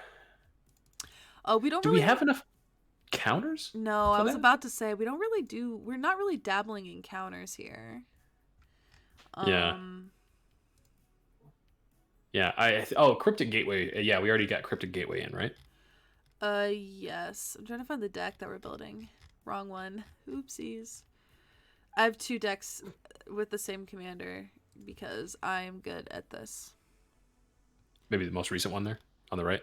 Oh, we don't. Do we have enough counters? No, I was about to say we're not really dabbling in counters here. Yeah. Yeah. Cryptic Gateway. Yeah, we already got Cryptic Gateway in, right? Yes. I'm trying to find the deck that we're building. Wrong one. Oopsies. I have 2 decks with the same commander because I am good at this. Maybe the most recent one there on the right.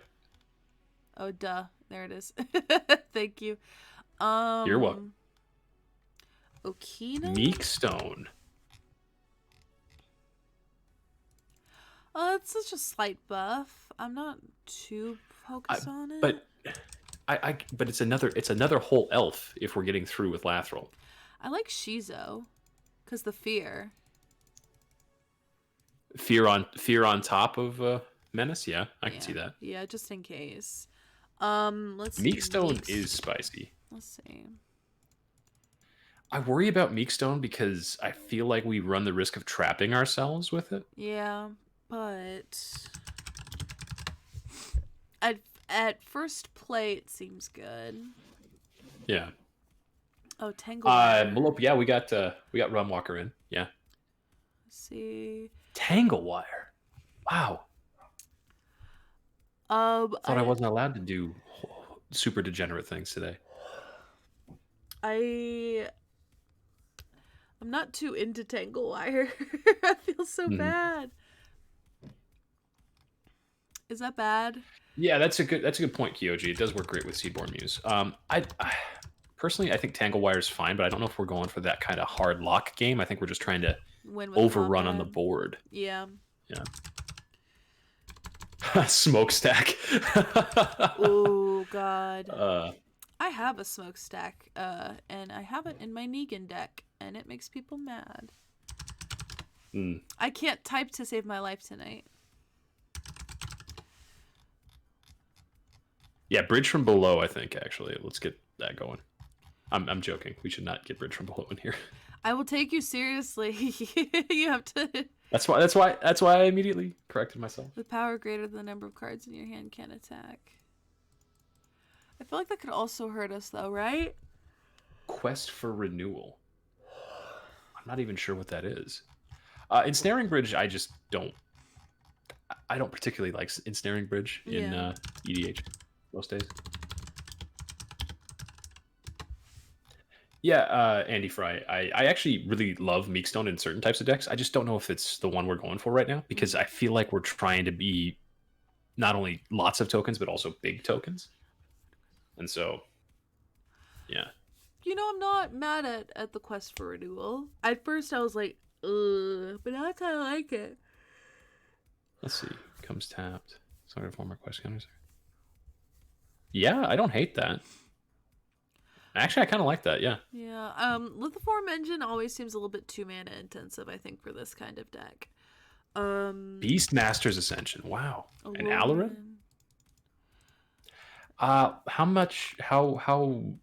Oh, duh. There it is. Thank you. You're welcome. Okina? Meek Stone. Oh, it's such a slight buff. I'm not too focused on it. But but it's another whole elf if we're getting through with Lathral. I like Shizo, cause the fear. Fear on top of Menace. Yeah, I can see that. Yeah, just in case. Let's see. Meek Stone is spicy. Let's see. I worry about Meek Stone because I feel like we run the risk of trapping ourselves with it. Yeah, but at first play it seems good. Yeah. Oh, Tangle. Melope, yeah, we got Runwalker in. Yeah. Let's see. Tanglewire. Wow. Thought I wasn't allowed to do super degenerate things today. I'm not too into Tanglewire. I feel so bad. Is that bad? Yeah, that's a good point, Kyoji. It does work great with Seedborn Muse. I personally, I think Tanglewire is fine, but I don't know if we're going for that kind of hard lock game. I think we're just trying to overrun on the board. Yeah. Yeah. Smokestack. Oh God. I have a smokestack, and I have it in my Negan deck, and it makes people mad. I can't type to save my life tonight. Yeah, Bridge from Below, I think, actually. Let's get that going. I'm joking. We should not get Bridge from Below in here. I will take you seriously. You have to. That's why I immediately corrected myself. With power greater than the number of cards in your hand can attack. I feel like that could also hurt us though, right? Quest for Renewal. I'm not even sure what that is. Ensnaring Bridge, I don't particularly like Ensnaring Bridge in EDH most days. Yeah, Andy Fry. I actually really love Meekstone in certain types of decks. I just don't know if it's the one we're going for right now because I feel like we're trying to be not only lots of tokens but also big tokens. And so, yeah. You know, I'm not mad at the Quest for Renewal. At first I was like, ugh, but now I kind of like it. Let's see. Comes tapped. Sorry, 4 more quest counters. Yeah, I don't hate that. Actually, I kind of like that, yeah. Yeah, Lithiform Engine always seems a little bit too mana intensive, I think, for this kind of deck. Beastmaster's Ascension, wow. And Alarin?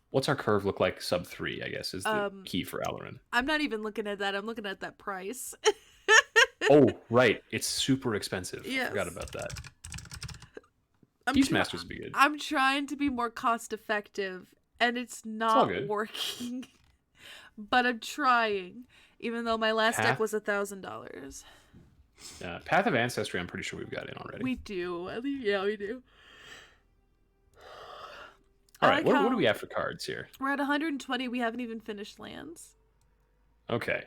What's our curve look like sub 3, I guess, is the key for Alarin. I'm not even looking at that, I'm looking at that price. Oh, right, it's super expensive. Yes. I forgot about that. Beastmasters would be good. I'm trying to be more cost effective. And it's not working, but I'm trying, even though my last deck was $1,000. Yeah, Path of Ancestry, I'm pretty sure we've got in already. We do. Yeah, we do. All right, what do we have for cards here? We're at 120. We haven't even finished lands. Okay.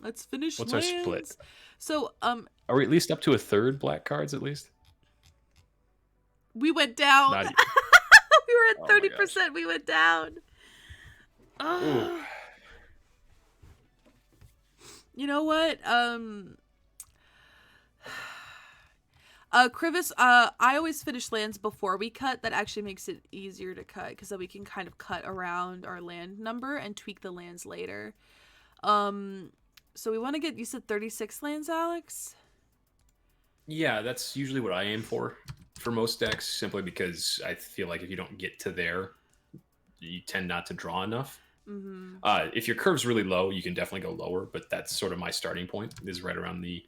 Let's finish What's lands. our split? So, are we at least up to a third black cards at least? We went down. We were at 30%. We went down. You know what? Krivis, I always finish lands before we cut. That actually makes it easier to cut because then we can kind of cut around our land number and tweak the lands later. So we want to get, you said 36 lands, Alex? Yeah, that's usually what I aim for most decks, simply because I feel like if you don't get to there, you tend not to draw enough. Mm-hmm. If your curve's really low, you can definitely go lower, but that's sort of my starting point, is right around the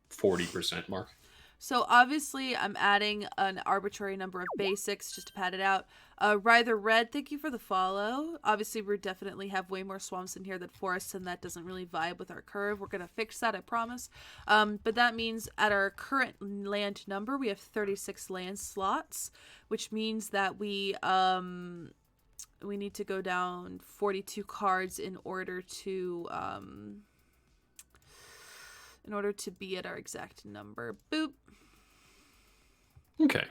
40% mark. So obviously I'm adding an arbitrary number of basics just to pad it out. Ryther Red, thank you for the follow. Obviously we definitely have way more swamps in here than forests, and that doesn't really vibe with our curve. We're going to fix that, I promise. But that means at our current land number, we have 36 land slots, which means that we need to go down 42 cards in order to be at our exact number. Boop. Okay.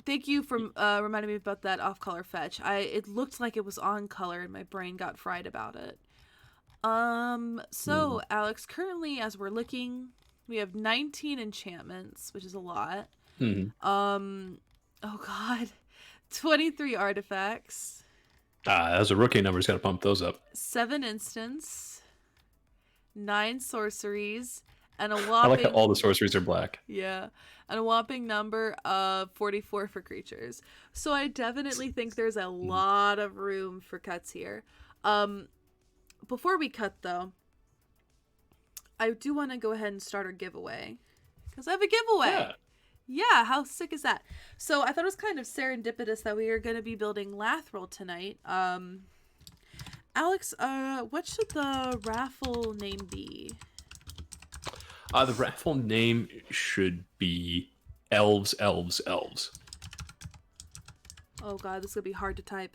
Thank you for reminding me about that off-color fetch. It looked like it was on color and my brain got fried about it. So Alex, currently as we're looking, we have 19 enchantments, which is a lot. Oh god. 23 artifacts. As a rookie number's got to pump those up. 7 instants. 9 sorceries. And a whopping... I like how all the sorceries are black. Yeah. And a whopping number of 44 for creatures. So I definitely think there's a lot of room for cuts here. Before we cut, though, I do want to go ahead and start our giveaway. Because I have a giveaway. Yeah, how sick is that? So I thought it was kind of serendipitous that we are going to be building Lathril tonight. Alex, what should the raffle name be? The raffle name should be Elves, Elves, Elves. Oh god, this is going to be hard to type.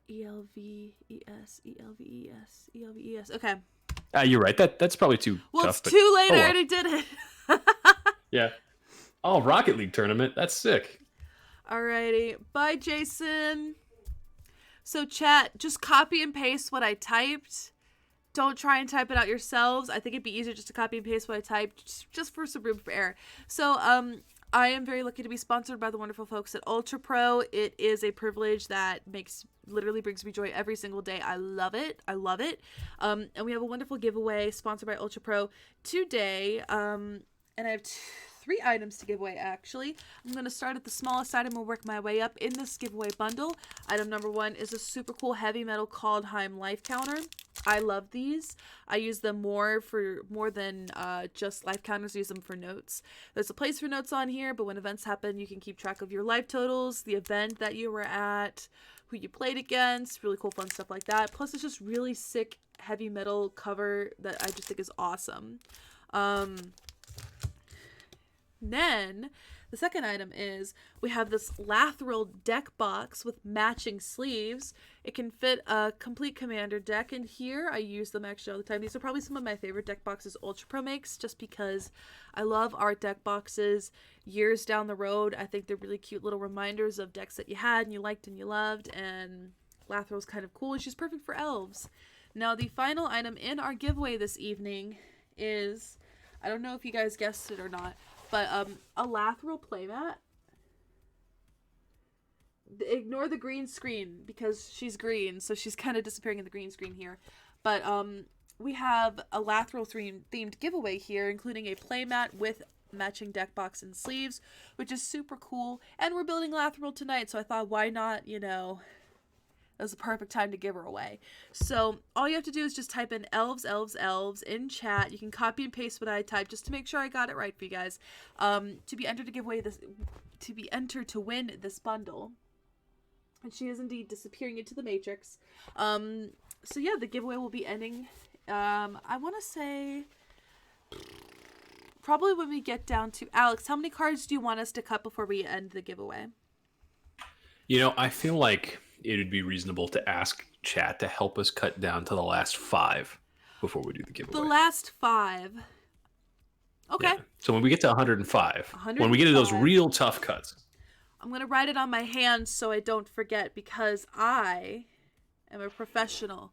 E-L-V-E-S, E-L-V-E-S, E-L-V-E-S. Okay. You're right. That's probably too tough. Well, it's too late. I already did it. Yeah. Oh, Rocket League tournament. That's sick. Alrighty. Bye, Jason. So, chat, just copy and paste what I typed. Don't try and type it out yourselves. I think it'd be easier just to copy and paste what I typed, just for some room for error. So, I am very lucky to be sponsored by the wonderful folks at Ultra Pro. It is a privilege that literally brings me joy every single day. I love it. I love it. And we have a wonderful giveaway sponsored by Ultra Pro today. And I have 3 items to give away, actually. I'm going to start at the smallest item and work my way up in this giveaway bundle. Item number 1 is a super cool heavy metal Kaldheim life counter. I love these. I use them more than just life counters. I use them for notes. There's a place for notes on here, but when events happen, you can keep track of your life totals, the event that you were at, who you played against, really cool fun stuff like that. Plus, it's just really sick heavy metal cover that I just think is awesome. Then, the second item is we have this Lathral Deck Box with matching sleeves. It can fit a complete commander deck in here. I use them actually all the time. These are probably some of my favorite deck boxes Ultra Pro makes, just because I love art deck boxes years down the road. I think they're really cute little reminders of decks that you had and you liked and you loved, and Lathrill's kind of cool and she's perfect for elves. Now, the final item in our giveaway this evening is, I don't know if you guys guessed it or not, but a Lathril playmat. Ignore the green screen because she's green, so she's kind of disappearing in the green screen here. But we have a Lathril themed giveaway here, including a playmat with matching deck box and sleeves, which is super cool. And we're building Lathril tonight, so I thought, why not, it was the perfect time to give her away. So all you have to do is just type in elves, elves, elves in chat. You can copy and paste what I typed just to make sure I got it right for you guys. To be entered to win this bundle. And she is indeed disappearing into the matrix. So yeah, the giveaway will be ending. I want to say probably when we get down to Alex. How many cards do you want us to cut before we end the giveaway? I feel like it would be reasonable to ask chat to help us cut down to the last 5 before we do the giveaway. The last 5. Okay. Yeah. So when we get to 105, when we get to those real tough cuts. I'm going to write it on my hand so I don't forget, because I am a professional.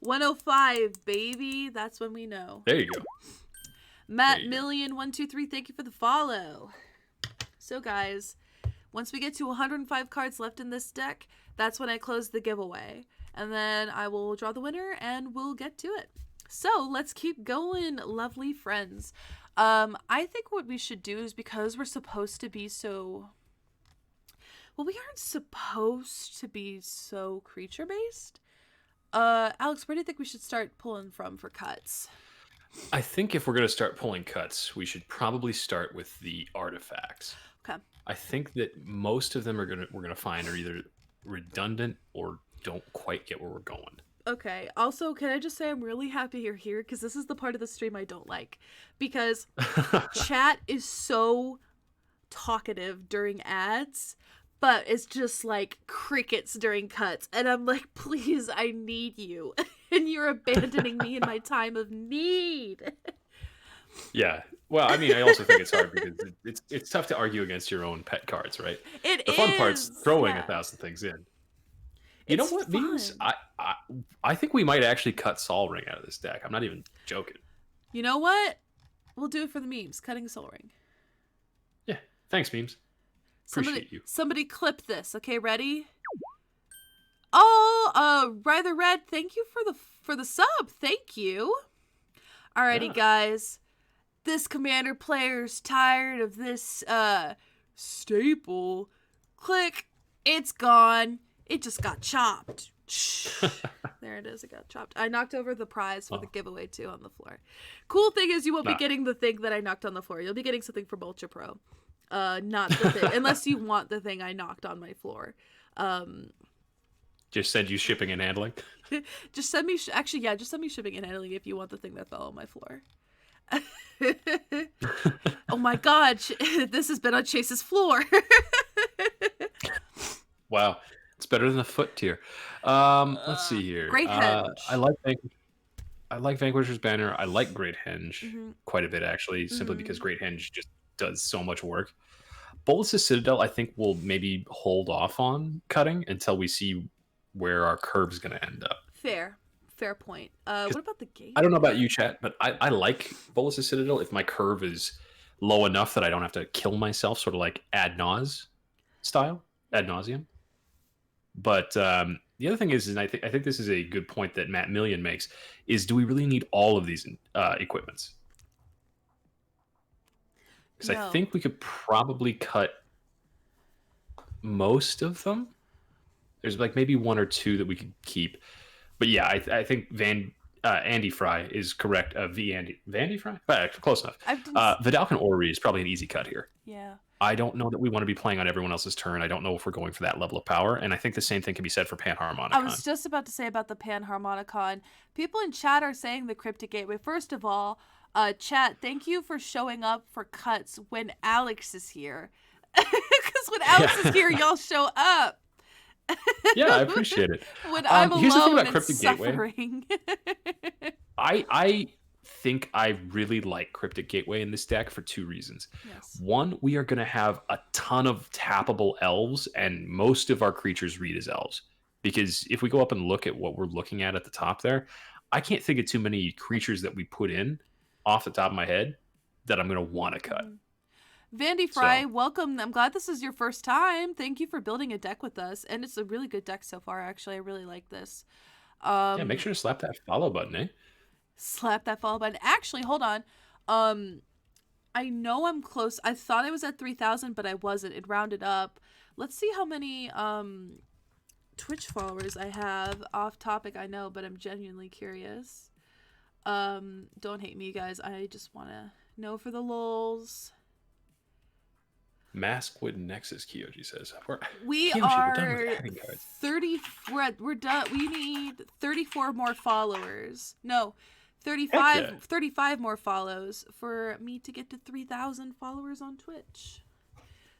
105, baby. That's when we know. There you go. Matt Million 123, thank you for the follow. So guys, once we get to 105 cards left in this deck, that's when I close the giveaway. And then I will draw the winner and we'll get to it. So let's keep going, lovely friends. I think what we should do is, because we're supposed to be so... Well, we aren't supposed to be so creature-based. Alex, where do you think we should start pulling from for cuts? I think if we're going to start pulling cuts, we should probably start with the artifacts. Okay. I think that most of them we're gonna find are either redundant or don't quite get where we're going. Okay. Also, can I just say I'm really happy you're here because this is the part of the stream I don't like. Because chat is so talkative during ads, but it's just like crickets during cuts. And I'm like, please, I need you. And you're abandoning me in my time of need. Yeah. Well, I mean, I also think it's hard because it's tough to argue against your own pet cards, right? The fun part's throwing 1,000 things in. You know what means? I think we might actually cut Sol Ring out of this deck. I'm not even joking. You know what? We'll do it for the memes. Cutting Sol Ring. Yeah. Thanks, memes. Appreciate you. Somebody clip this. Okay, ready? Oh, Rather Red, thank you for the sub. Thank you. Alrighty, guys. This commander player's tired of this staple. Click. It's gone. It just got chopped. There it is. It got chopped. I knocked over the prize for the giveaway too on the floor. Cool thing is you won't be getting the thing that I knocked on the floor. You'll be getting something from Ultra Pro. Not the thing. Unless you want the thing I knocked on my floor. Just send you shipping and handling? Just send me... just send me shipping and handling if you want the thing that fell on my floor. Oh my god, this has been on Chase's floor. Wow, it's better than the foot tier. Let's see here. Great Henge. I like Vanquisher's Banner. I like Great Henge quite a bit, actually, simply because Great Henge just does so much work. Bolas' Citadel, I think we'll maybe hold off on cutting until we see where our curve's going to end up. Fair point. What about the gate? I don't know about you, chat, but I like Bolas' Citadel if my curve is low enough that I don't have to kill myself, sort of like ad nauseam style, ad nauseum. But the other thing is, and I think this is a good point that Matt Million makes, is do we really need all of these equipments? Because I think we could probably cut most of them. There's like maybe one or two that we could keep. But yeah, I think Andy Fry is correct. Vandy Fry? Close enough. Vidalcan Orrery is probably an easy cut here. Yeah. I don't know that we want to be playing on everyone else's turn. I don't know if we're going for that level of power. And I think the same thing can be said for Panharmonicon. I was just about to say about the Panharmonicon. People in chat are saying the Cryptic Gateway. First of all, chat, thank you for showing up for cuts when Alex is here. Because when Alex is here, y'all show up. Yeah, I appreciate it. When I'm alone, here's the thing about and Cryptic suffering. Gateway. I think I really like Cryptic Gateway in this deck for two reasons. Yes. One, we are going to have a ton of tappable elves, and most of our creatures read as elves. Because if we go up and look at what we're looking at the top there, I can't think of too many creatures that we put in off the top of my head that I'm going to want to cut. Vandy Fry, welcome. I'm glad this is your first time. Thank you for building a deck with us. And it's a really good deck so far, actually. I really like this. Yeah, make sure to slap that follow button, eh? Slap that follow button. Actually, hold on. I know I'm close. I thought I was at 3,000, but I wasn't. It rounded up. Let's see how many Twitch followers I have. Off topic, I know, but I'm genuinely curious. Don't hate me, guys. I just want to know for the lulz. Maskwood Nexus, Kyoji says. We are 30. We're done. We need 34 more followers. No, 35 more follows for me to get to 3,000 followers on Twitch.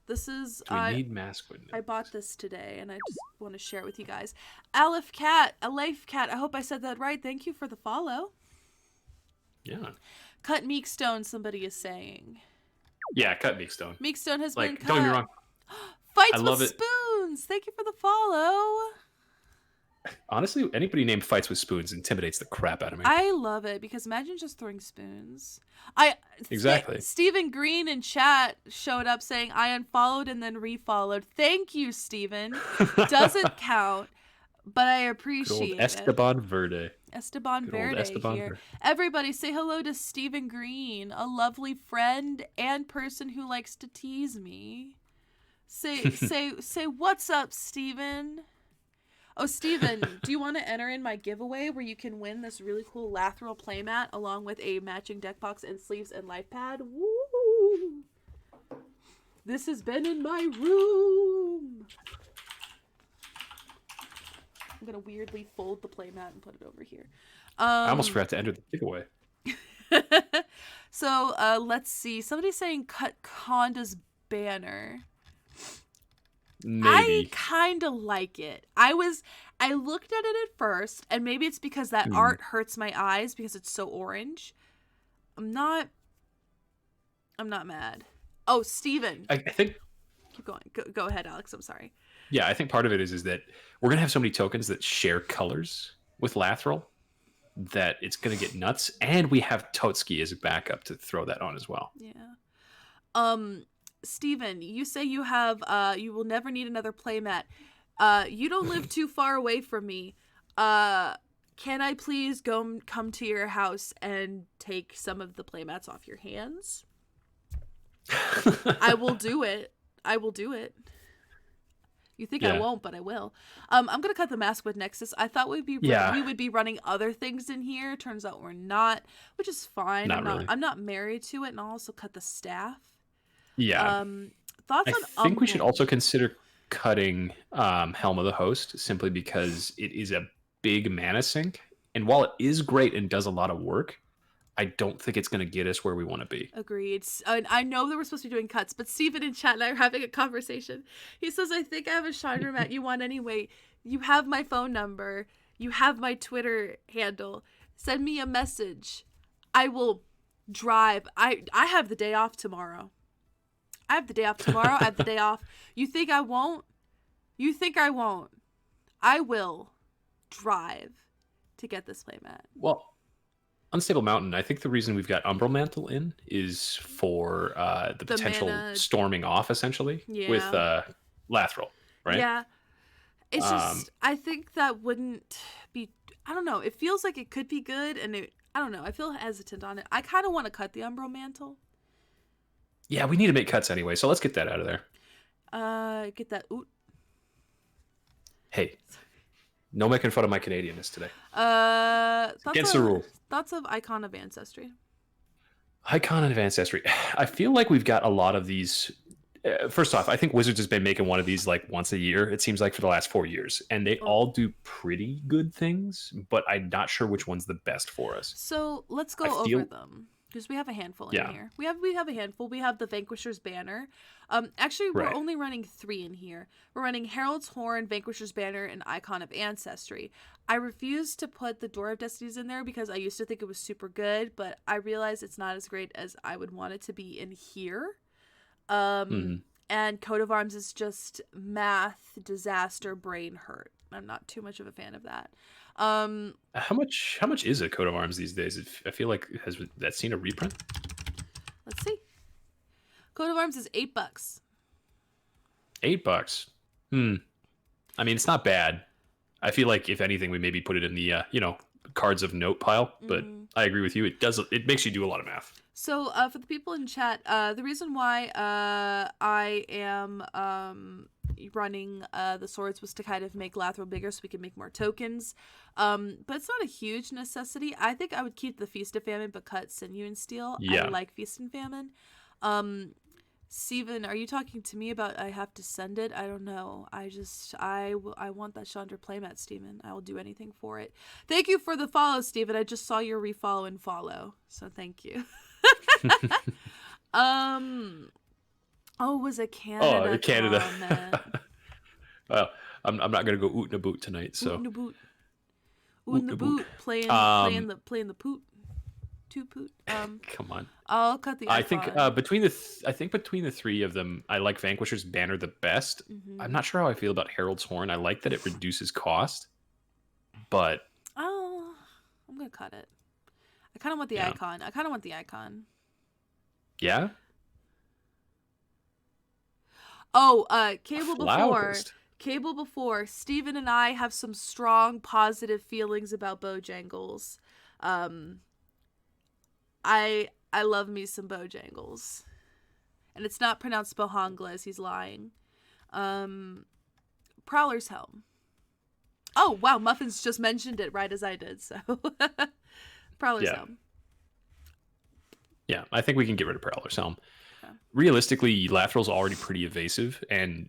This is we need Maskwood Nexus. I bought this today and I just want to share it with you guys. Aleph Cat, I hope I said that right. Thank you for the follow. Yeah. Cut Meekstone, somebody is saying. Yeah, cut Meekstone. Meekstone has been cut. Don't get me wrong. Fights with Spoons. Thank you for the follow. Honestly, anybody named Fights with Spoons intimidates the crap out of me. I love it because imagine just throwing spoons. Exactly. Stephen Green in chat showed up saying I unfollowed and then refollowed. Thank you, Stephen. Doesn't count, but I appreciate it. Esteban Verde. Esteban Verde here. Everybody say hello to Stephen Green, a lovely friend and person who likes to tease me. Say what's up, Stephen. Oh, Steven, do you want to enter in my giveaway where you can win this really cool Lathral playmat along with a matching deck box and sleeves and life pad? Woo! This has been in my room. I'm gonna weirdly fold the playmat and put it over here. I almost forgot to enter the giveaway. So let's see. Somebody's saying cut Conda's banner. Maybe. I kind of like it. I looked at it at first, and maybe it's because that art hurts my eyes because it's so orange. I'm not mad. Oh, Steven. I think. Keep going. Go ahead, Alex. I'm sorry. Yeah, I think part of it is that we're gonna have so many tokens that share colors with Lathral that it's gonna get nuts, and we have Totski as a backup to throw that on as well. Yeah. Steven, you say you have you will never need another playmat. You don't live too far away from me. Can I please come to your house and take some of the playmats off your hands? I will do it. I will do it. You think I won't, but I will. I'm gonna cut the Maskwood Nexus. I thought we would be running other things in here. Turns out we're not, which is fine. I'm not married to it, and I'll also cut the staff. Yeah. Thoughts I on think we should also consider cutting Helm of the Host simply because it is a big mana sink, and while it is great and does a lot of work, I don't think it's going to get us where we want to be. Agreed. I know that we're supposed to be doing cuts, but Steven in chat and I are having a conversation. He says, I think I have a Chandra mat you want anyway. You have my phone number. You have my Twitter handle. Send me a message. I will drive. I have the day off tomorrow. I have the day off. You think I won't? You think I won't? I will drive to get this playmat. Well, Unstable Mountain, I think the reason we've got Umbral Mantle in is for the potential mana storming off, essentially, with Lathral, right? Yeah. It's just, I think that wouldn't be, I don't know. It feels like it could be good, and I don't know. I feel hesitant on it. I kind of want to cut the Umbral Mantle. Yeah, we need to make cuts anyway, so let's get that out of there. Get that. Ooh. Hey, no making fun of my Canadianness today. Against the rule. Thoughts of Icon of Ancestry. Icon of Ancestry. I feel like we've got a lot of these. First off, I think Wizards has been making one of these like once a year, it seems like, for the last 4 years. And they all do pretty good things, but I'm not sure which one's the best for us. So let's go over them. Because we have a handful in here. We have a handful. We have the Vanquisher's Banner. Actually, we're only running 3 in here. We're running Herald's Horn, Vanquisher's Banner, and Icon of Ancestry. I refuse to put the Door of Destinies in there because I used to think it was super good, but I realize it's not as great as I would want it to be in here. And Coat of Arms is just math, disaster, brain hurt. I'm not too much of a fan of that. How much is a Coat of Arms these days? I feel like has that seen a reprint? Let's see. Coat of Arms is $8. $8. I mean, it's not bad. I feel like if anything, we maybe put it in the cards of note pile. But I agree with you. It makes you do a lot of math. So for the people in chat, the reason why I am running the swords was to kind of make Lathral bigger so we can make more tokens. But it's not a huge necessity. I think I would keep the Feast of Famine but cut Sinew and Steel. Yeah. I like Feast and Famine. Steven, are you talking to me about I have to send it? I don't know. I want that Chandra playmat, Steven. I will do anything for it. Thank you for the follow, Steven. I just saw your refollow and follow. So thank you. Was it Canada? Oh, Canada. Well, I'm not gonna go oot in a boot tonight. So oot in the boot, playing the poot. Two poot. Come on. I'll cut the. I think between the 3 of them, I like Vanquisher's Banner the best. I'm not sure how I feel about Herald's Horn. I like that it reduces cost, but I'm gonna cut it. I kind of want the icon. Yeah. Oh, Cable before. Steven and I have some strong positive feelings about Bojangles. I love me some Bojangles. And it's not pronounced Bohangles, he's lying. Prowler's Helm. Oh, wow. Muffins just mentioned it right as I did, so Prowler's Yeah. Helm. Yeah, I think we can get rid of Prowler's Helm. Okay. Realistically, Lathrill's already pretty evasive, and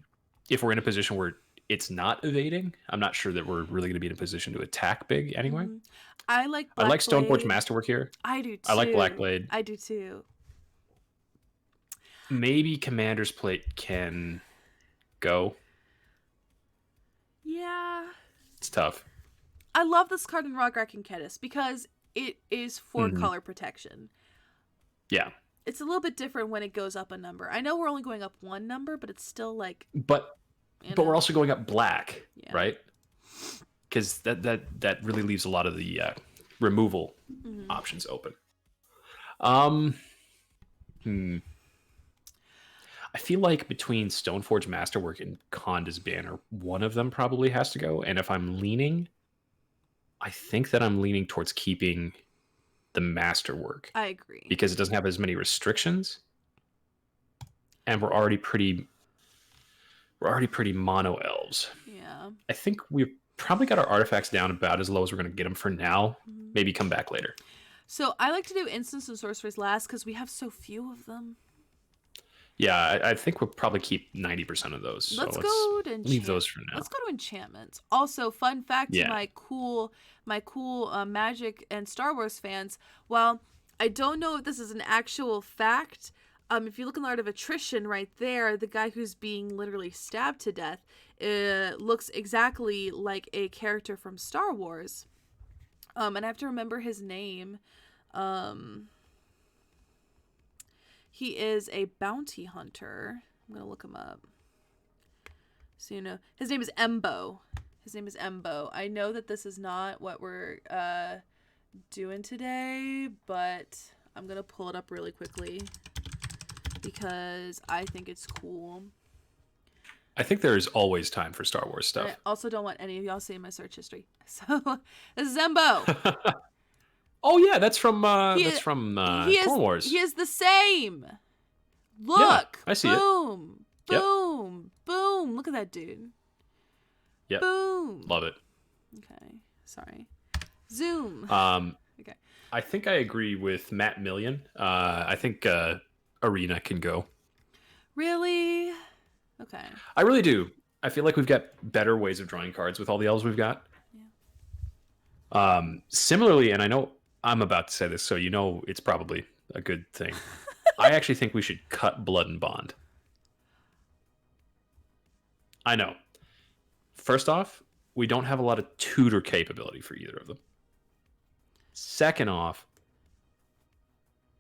if we're in a position where it's not evading, I'm not sure that we're really going to be in a position to attack big anyway. Mhm. I like I like Stoneforge Blackblade. Masterwork here. I do too. I like Blackblade. I do too. Maybe Commander's Plate can go. Yeah. It's tough. I love this card in Rograk and Kedis because it is for color protection. Yeah. It's a little bit different when it goes up a number. I know we're only going up one number, but it's still like... But we're also going up black, right? Because that really leaves a lot of the removal options open. I feel like between Stoneforge Masterwork and Konda's Banner, one of them probably has to go. And if I'm leaning, I think that I'm leaning towards keeping the Masterwork. I agree. Because it doesn't have as many restrictions. And we're already pretty mono elves. Yeah. I think we've probably got our artifacts down about as low as we're going to get them for now. Maybe come back later. So I like to do instants and sorceries last because we have so few of them. Yeah, I think we'll probably keep 90% of those. Let's so go to leave those for now. Let's go to enchantments. Also, fun fact to my cool Magic and Star Wars fans. Well, I don't know if this is an actual fact. If you look in the Art of Attrition right there, the guy who's being literally stabbed to death looks exactly like a character from Star Wars. And I have to remember his name. He is a bounty hunter. I'm going to look him up. So, you know, his name is Embo. I know that this is not what we're doing today, but I'm going to pull it up really quickly because I think it's cool. I think there is always time for Star Wars stuff. I also don't want any of y'all seeing my search history. So, this is Embo. Oh yeah, that's from Clone Wars. He is the same. Look, yeah, I see boom, it. Boom, boom. Look at that dude. Yep. Boom. Love it. Okay, sorry. Zoom. Okay. I think I agree with Matt Million. I think Arena can go. Really? Okay. I really do. I feel like we've got better ways of drawing cards with all the elves we've got. Yeah. Similarly, and I know I'm about to say this, so you know it's probably a good thing. I actually think we should cut Blood and Bond. I know. First off, we don't have a lot of tutor capability for either of them. Second off,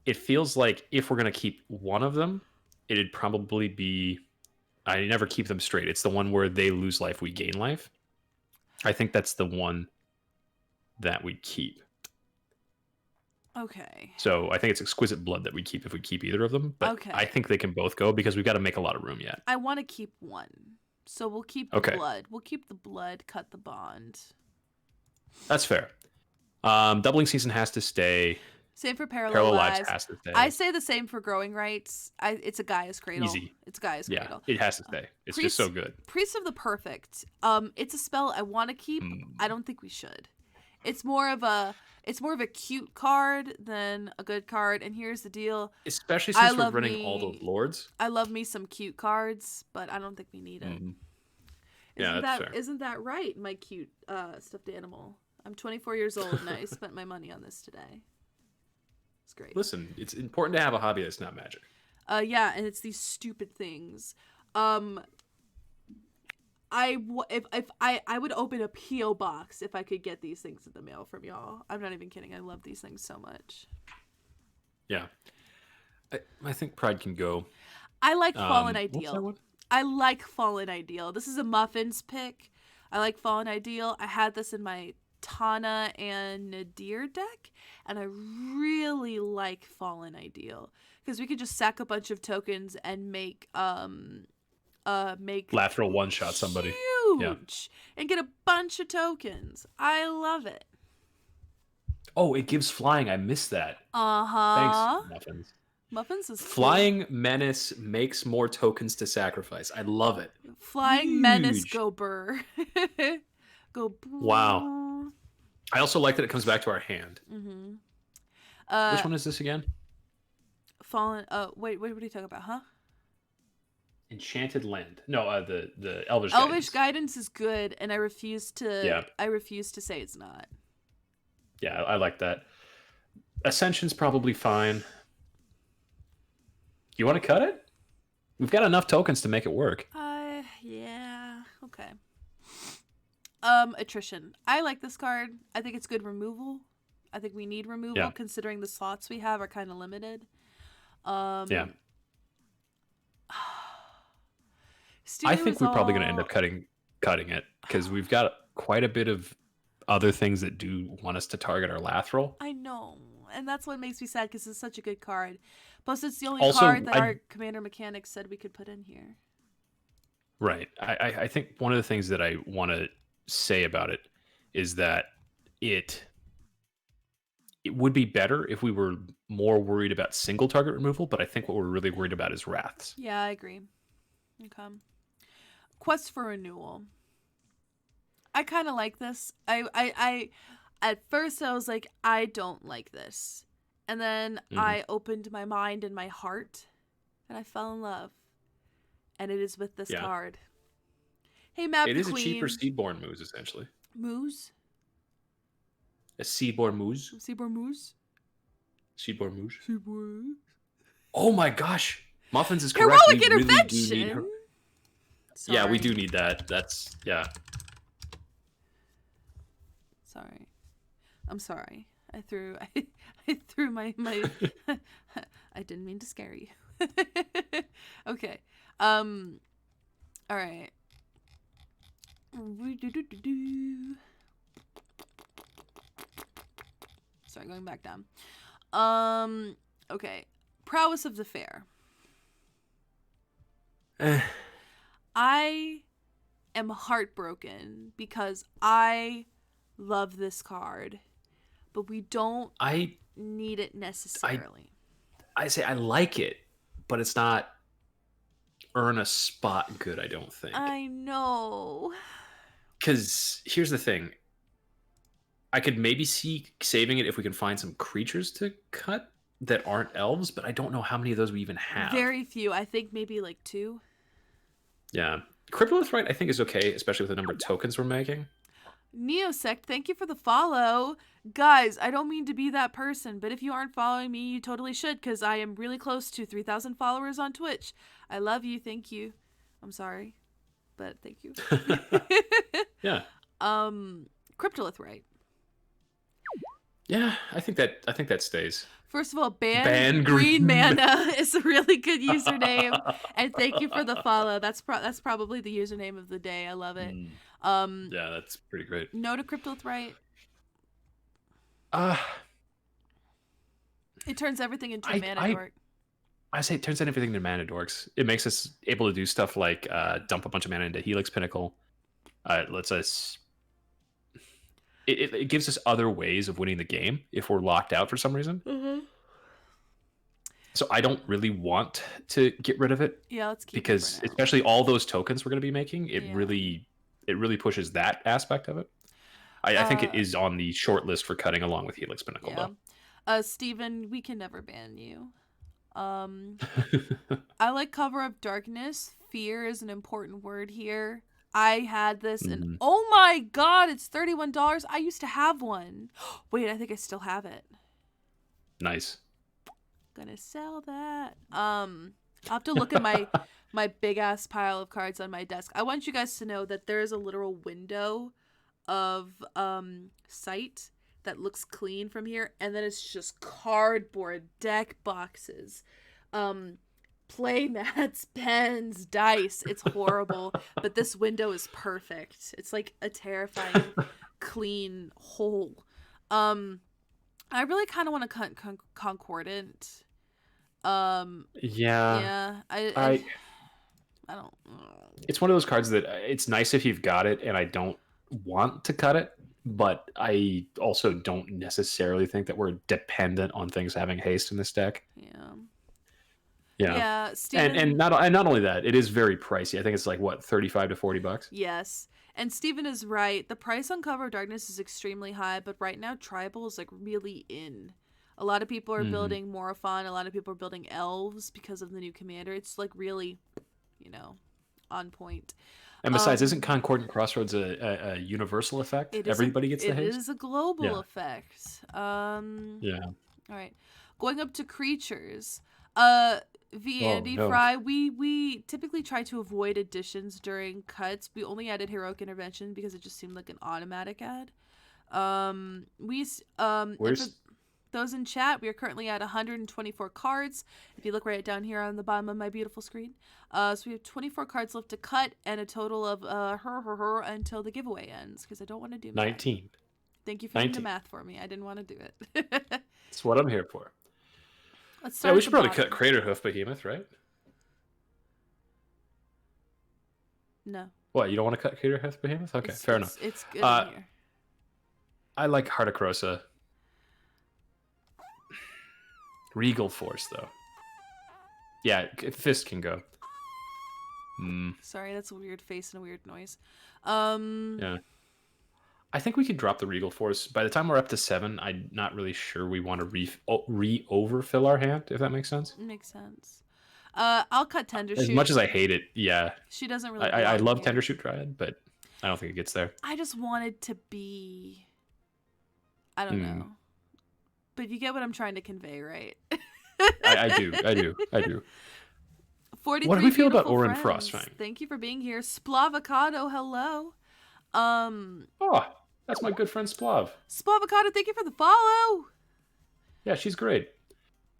it feels like if we're going to keep one of them, it'd probably be... I never keep them straight. It's the one where they lose life, we gain life. I think that's the one that we keep. Okay. So I think it's Exquisite Blood that we keep if we keep either of them. But I think they can both go because we've got to make a lot of room yet. I want to keep one. So we'll keep the blood. We'll keep the blood, cut the bond. That's fair. Doubling Season has to stay. Same for Parallel Lives. Has to stay. I say the same for Growing Rights. It's a Gaia's Cradle. Easy. It's Gaia's Cradle. It has to stay. It's just so good. Priest of the Perfect. It's a spell I want to keep. I don't think we should. It's more of a cute card than a good card. And here's the deal. Especially since we're running all the lords. I love me some cute cards, but I don't think we need it. Yeah, that's fair. Isn't that right, my cute stuffed animal? I'm 24 years old and I spent my money on this today. It's great. Listen, it's important to have a hobby that's not Magic. Yeah, and it's these stupid things. I would open a P.O. box if I could get these things in the mail from y'all. I'm not even kidding. I love these things so much. Yeah. I think Pride can go. I like Fallen Ideal. I like Fallen Ideal. This is a Muffins pick. I like Fallen Ideal. I had this in my Tana and Nadir deck, and I really like Fallen Ideal because we could just sack a bunch of tokens and make Lathral one-shot somebody. Huge. And get a bunch of tokens. I love it. Oh, it gives flying. I missed that. Uh-huh. Thanks, Muffins. Muffins is Flying cool. Menace makes more tokens to sacrifice. I love it. Flying Huge. Menace go burr. Go. Wow. I also like that it comes back to our hand. Which one is this again? Fallen. Wait. What are you talking about? Huh? Enchanted Land. No, the Elvish Elvish Guidance. Guidance is good, and I refuse to. Yeah. I refuse to say it's not. Yeah, I like that. Ascension's probably fine. You want to cut it? We've got enough tokens to make it work. Yeah. Okay. Attrition. I like this card. I think it's good removal. I think we need removal considering the slots we have are kind of limited. Yeah. I think we're probably going to end up cutting it because we've got quite a bit of other things that do want us to target our Lathral. I know, and that's what makes me sad because it's such a good card. Plus, it's the only card that our commander mechanics said we could put in here. Right. I think one of the things that I want to say about it is that it would be better if we were more worried about single target removal, but I think what we're really worried about is wraths. Yeah, I agree. Okay. Quest for Renewal. I kind of like this. I at first I was like, I don't like this. And then I opened my mind and my heart and I fell in love. And it is with this card. Hey, Map It is Queen. a cheaper Seedborn Moose, essentially. Moose? A Seedborn Moose? Seedborn Moose? Seedborn Moose? Seedborn. Oh my gosh. Muffins is correct. Heroic Intervention! Sorry. Yeah, we do need that. That's, yeah. Sorry. I'm sorry. I threw my I didn't mean to scare you. Okay. All right. Sorry, going back down. Okay. Prowess of the Fair. I am heartbroken because I love this card, but we don't need it necessarily. I say I like it, but it's not earn a spot good, I don't think. I know. Because here's the thing. I could maybe see saving it if we can find some creatures to cut that aren't elves, but I don't know how many of those we even have. Very few. I think maybe like 2. Yeah. Cryptolith, I think is okay, especially with the number of tokens we're making. Neosect, thank you for the follow. Guys, I don't mean to be that person, but if you aren't following me, you totally should, because I am really close to 3,000 followers on Twitch. I love you. Thank you. I'm sorry, but thank you. Yeah. Cryptolith, right? Yeah, I think that stays. First of all, ban green mana is a really good username, and thank you for the follow. That's probably the username of the day. I love it. Yeah, that's pretty great. No to Cryptolith, right? It turns everything into a mana dork. I say it turns everything into mana dorks. It makes us able to do stuff like dump a bunch of mana into Helix Pinnacle. It lets us. It gives us other ways of winning the game if we're locked out for some reason. Mm-hmm. So I don't really want to get rid of it. Yeah, let's keep because it especially all those tokens we're going to be making, it really pushes that aspect of it. I think it is on the short list for cutting along with Helix Pinnacle, though. Steven, we can never ban you. I like Cover of Darkness. Fear is an important word here. I had this and oh my god, it's $31. I used to have one. Wait, I think I still have it. Nice. Gonna sell that. I'll have to look at my big ass pile of cards on my desk. I want you guys to know that there is a literal window of sight that looks clean from here, and then it's just cardboard deck boxes. Play mats, pens, dice. It's horrible, but this window is perfect. It's like a terrifying clean hole. I really kind of want to cut Concordant. Yeah. I don't. It's one of those cards that it's nice if you've got it, and I don't want to cut it, but I also don't necessarily think that we're dependent on things having haste in this deck. Yeah, Steven, and not only that, it is very pricey. I think it's like what, $35 to $40. Yes, And Steven is right. The price on Cover of Darkness is extremely high, but right now Tribal is like really in. A lot of people are building Morophon. A lot of people are building Elves because of the new commander. It's like really, on point. And besides, isn't Concordant Crossroads a universal effect? Everybody gets the haste? It is a global effect. Yeah. All right. Going up to creatures. Andy no. Fry, we typically try to avoid additions during cuts. We only added Heroic Intervention because it just seemed like an automatic add. Where's Those in chat, we are currently at 124 cards. If you look right down here on the bottom of my beautiful screen. So we have 24 cards left to cut and a total of until the giveaway ends because I don't want to do math. 19? Thank you for doing the math for me. I didn't want to do it. That's what I'm here for. Let's start. Yeah, we should probably cut Craterhoof Behemoth, right? No. What, you don't want to cut Craterhoof Behemoth? Okay, fair enough. It's good in here. I like Heart of Krosa. Regal Force, though. Yeah, Fist can go. Sorry, that's a weird face and a weird noise. Yeah. I think we could drop the Regal Force. By the time we're up to 7, I'm not really sure we want to re-overfill our hand, if that makes sense. Makes sense. I'll cut Tender Shoot. As much as I hate it, yeah. She doesn't really I love Tender Shoot Dryad, but I don't think it gets there. I just wanted to be... I don't know. But you get what I'm trying to convey, right? I do. 43 what do we feel about Orin Frostfang? Thank you for being here. Splavocado, hello. Oh, that's my good friend Splav. Splavocado, thank you for the follow. Yeah, she's great.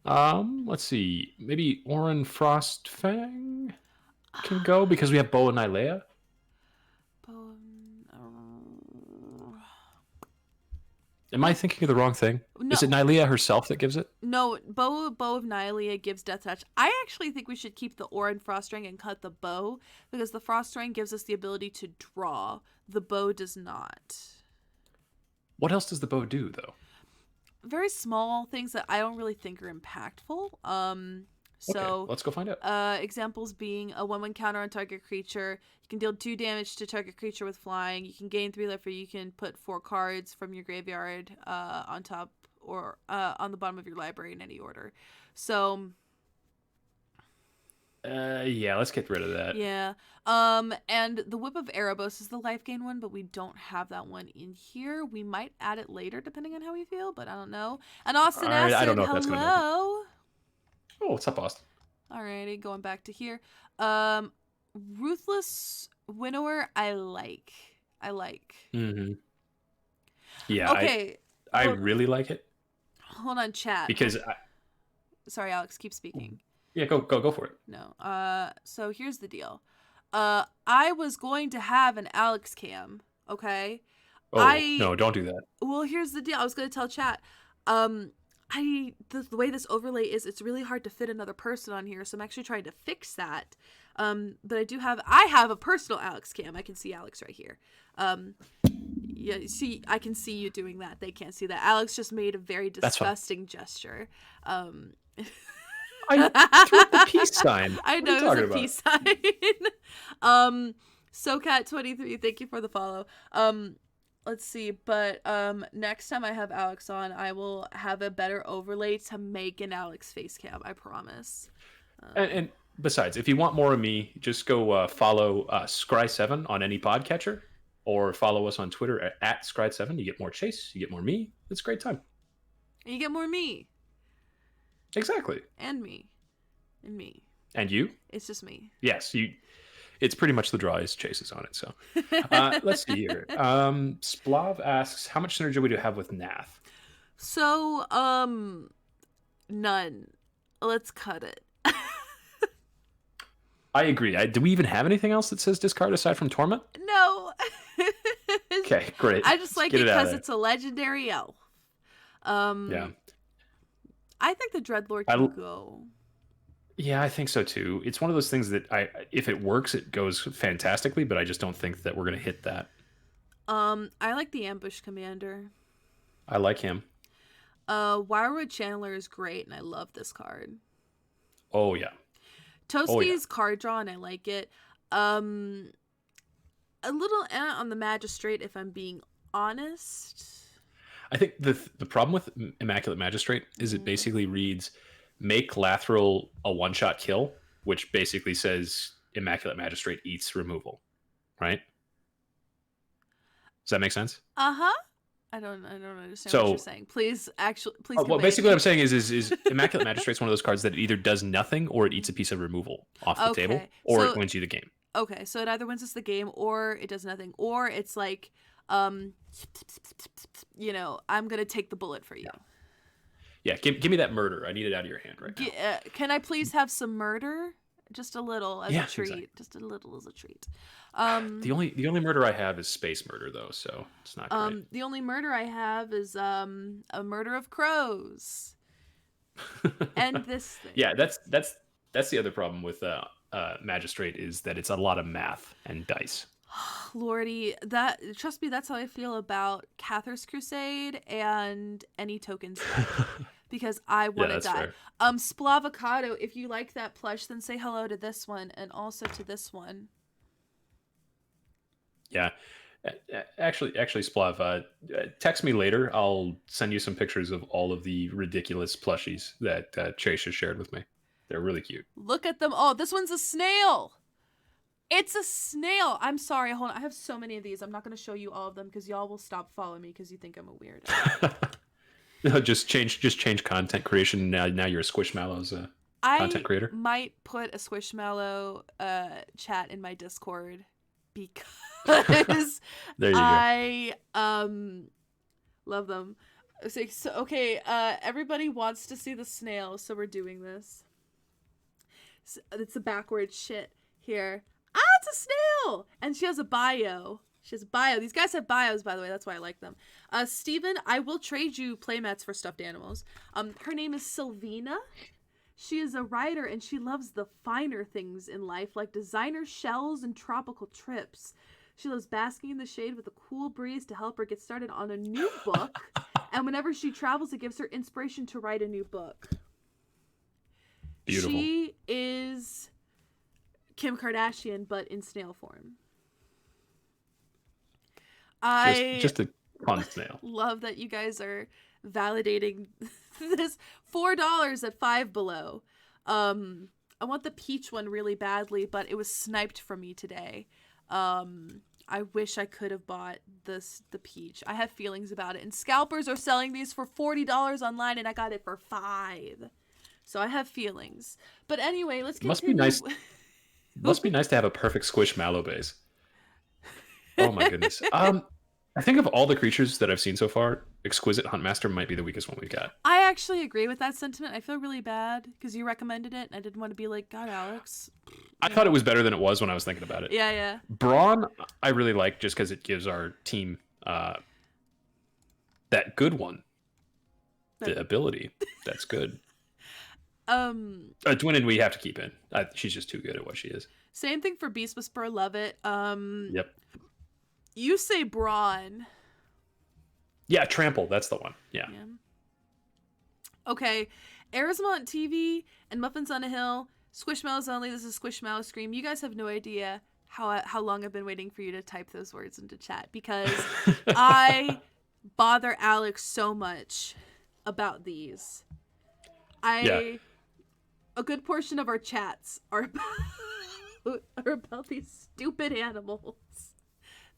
Let's see. Maybe Orin Frostfang can go because we have Bo and Nylea. Am I thinking of the wrong thing? No. Is it Nylea herself that gives it? No, Bow of Nylea gives Death Touch. I actually think we should keep the Orin Frostring and cut the bow because the Frostring gives us the ability to draw. The bow does not. What else does the bow do, though? Very small things that I don't really think are impactful. Okay, let's go find out. Examples being a 1/1 counter on target creature. You can deal 2 damage to target creature with flying. You can gain 3 life, or you can put 4 cards from your graveyard on top or on the bottom of your library in any order. So. Yeah, let's get rid of that. Yeah. And the Whip of Erebos is the life gain one, but we don't have that one in here. We might add it later, depending on how we feel, but I don't know. And Austin Acid, I don't know if that's hello. Oh, what's up, Austin? Alrighty, going back to here. Ruthless Winnower, I like. Mm-hmm. Yeah. Okay. I really like it. Hold on, chat. Because sorry, Alex, keep speaking. Yeah, go for it. No. So here's the deal. I was going to have an Alex cam, okay? Oh, no, don't do that. Well, here's the deal. I was going to tell chat. The way this overlay is, it's really hard to fit another person on here, so I'm actually trying to fix that. But I have a personal Alex cam. I can see Alex right here. Yeah, see, I can see you doing that. They can't see that. Alex just made a very disgusting gesture. I threw up the peace sign. I know it was a peace sign. SoCat23, thank you for the follow. Let's see, but next time I have Alex on, I will have a better overlay to make an Alex face cam. I promise. And besides, if you want more of me, just go follow Scry7 on any podcatcher, or follow us on Twitter at Scry7. You get more Chase, you get more me. It's a great time. And you get more me. Exactly. And me. And me. And you? It's just me. Yes, you. It's pretty much the driest Chases on it. So let's see here. Splav asks, how much synergy would you have with Nath? So, none. Let's cut it. I agree. Do we even have anything else that says discard aside from Torment? No. Okay, great. I just like it because it's a legendary elf. Yeah. I think the Dreadlord can go. Yeah, I think so too. It's one of those things that if it works, it goes fantastically, but I just don't think that we're going to hit that. I like the Ambush Commander. I like him. Wirewood Channeler is great, and I love this card. Oh, yeah. Toski's card draw, and I like it. a little on the Magistrate, if I'm being honest. I think the problem with Immaculate Magistrate is it basically reads, make Lathril a one-shot kill, which basically says Immaculate Magistrate eats removal, right? Does that make sense? Uh-huh. I don't understand what So, you're saying. Please convey. well, basically what I'm saying is Immaculate Magistrate's one of those cards that it either does nothing or it eats a piece of removal off the table, or it wins you the game. Okay, so it either wins us the game or it does nothing, or it's like, you know, I'm gonna take the bullet for you. Yeah, give me that murder. I need it out of your hand right now. Can I please have some murder? Just a little as a treat. Exactly. Just a little as a treat. The only murder I have is space murder though, so it's not great. The only murder I have is a murder of crows. And this thing. Yeah, that's the other problem with Magistrate is that it's a lot of math and dice. Lordy, trust me, that's how I feel about Cathar's Crusade and any tokens. Because I want to die. Fair. Splavocado, if you like that plush, then say hello to this one and also to this one. Yeah. Actually, Splav, text me later. I'll send you some pictures of all of the ridiculous plushies that Chase has shared with me. They're really cute. Look at them all. This one's a snail. It's a snail. I'm sorry. Hold on. I have so many of these. I'm not going to show you all of them because y'all will stop following me because you think I'm a weirdo. No, just change content creation. Now you're a Squishmallows content creator. I might put a Squishmallow chat in my Discord because there you I love them. So okay, everybody wants to see the snail, so we're doing this. So, it's a backwards shit here. It's a snail, and she has a bio. She has a bio. These guys have bios, by the way. That's why I like them. Steven, I will trade you playmats for stuffed animals. Her name is Sylvina. She is a writer, and she loves the finer things in life, like designer shells and tropical trips. She loves basking in the shade with a cool breeze to help her get started on a new book. And whenever she travels, it gives her inspiration to write a new book. Beautiful. She is Kim Kardashian, but in snail form. Just a fun snail. Love that you guys are validating this. $4 at Five Below. I want the peach one really badly, but it was sniped from me today. I wish I could have bought the peach. I have feelings about it. And scalpers are selling these for $40 online, and I got it for $5. So I have feelings. But anyway, let's continue. Must be nice. Must be nice to have a perfect Squishmallow base. Oh my goodness. I think of all the creatures that I've seen so far, Exquisite Huntmaster might be the weakest one we've got. I actually agree with that sentiment. I feel really bad because you recommended it, and I didn't want to be like, God, Alex. I thought it was better than it was when I was thinking about it. Yeah. Brawn, I really like just because it gives our team that good one. The ability. That's good. Dwinnen we have to keep in. She's just too good at what she is. Same thing for Beast Whisperer. Love it. Yep. You say Brawn. Yeah, Trample. That's the one. Yeah. Okay. Arizmont TV and Muffins on a Hill. Squishmallows only. This is Squishmallow Scream. You guys have no idea how long I've been waiting for you to type those words into chat because I bother Alex so much about these. A good portion of our chats are about these stupid animals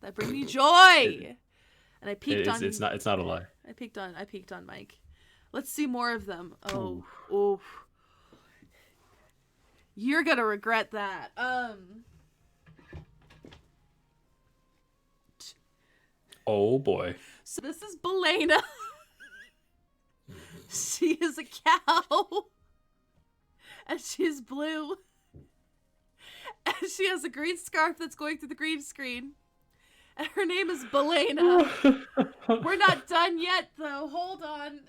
that bring me joy. And I peeked on. It's not a lie. I peeked on Mike. Let's see more of them. Oh. You're gonna regret that. Oh boy. So this is Belena. She is a cow. And she's blue. And she has a green scarf that's going through the green screen. And her name is Belena. We're not done yet, though. Hold on.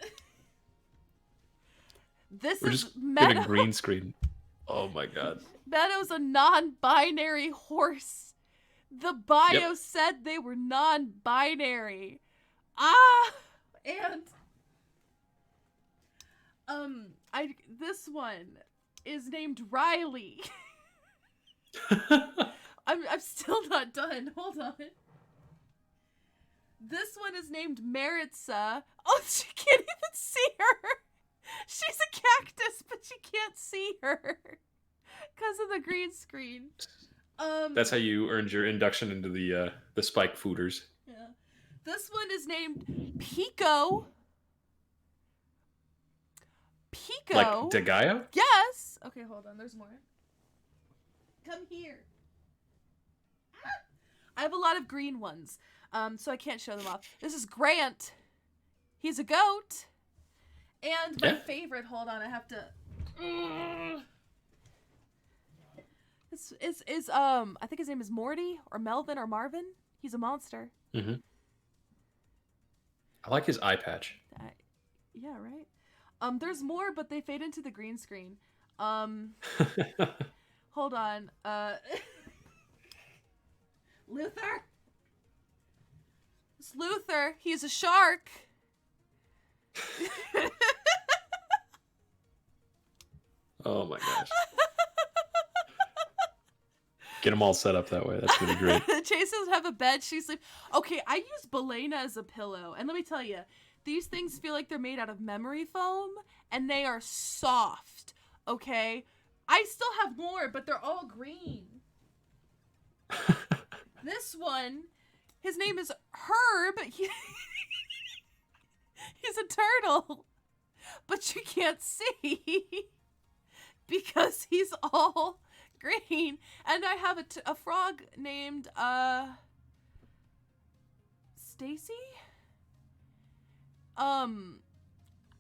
We're just in a green screen. Oh my god. Meadow's a non-binary horse. The bio said they were non-binary. And this one is named Riley. I'm still not done. Hold on. This one is named Maritza. Oh, she can't even see her. She's a cactus, but she can't see her because of the green screen. That's how you earned your induction into the spike fooders. Yeah. This one is named Pico. Pico. Like Dagayo? Yes. Okay, hold on. There's more. Come here. I have a lot of green ones, so I can't show them off. This is Grant. He's a goat. And my favorite, hold on, I have to... This is I think his name is Morty, or Melvin, or Marvin. He's a monster. Mm-hmm. I like his eye patch. Yeah, right? There's more, but they fade into the green screen. Hold on. Luther? It's Luther. He's a shark. Oh my gosh. Get them all set up that way. That's really great. Chase doesn't have a bed. She sleeps. Okay, I use Belena as a pillow. And let me tell you, these things feel like they're made out of memory foam. And they are soft. Okay? I still have more, but they're all green. This one, his name is Herb. He's a turtle. But you can't see. Because he's all green. And I have a frog named Stacy. And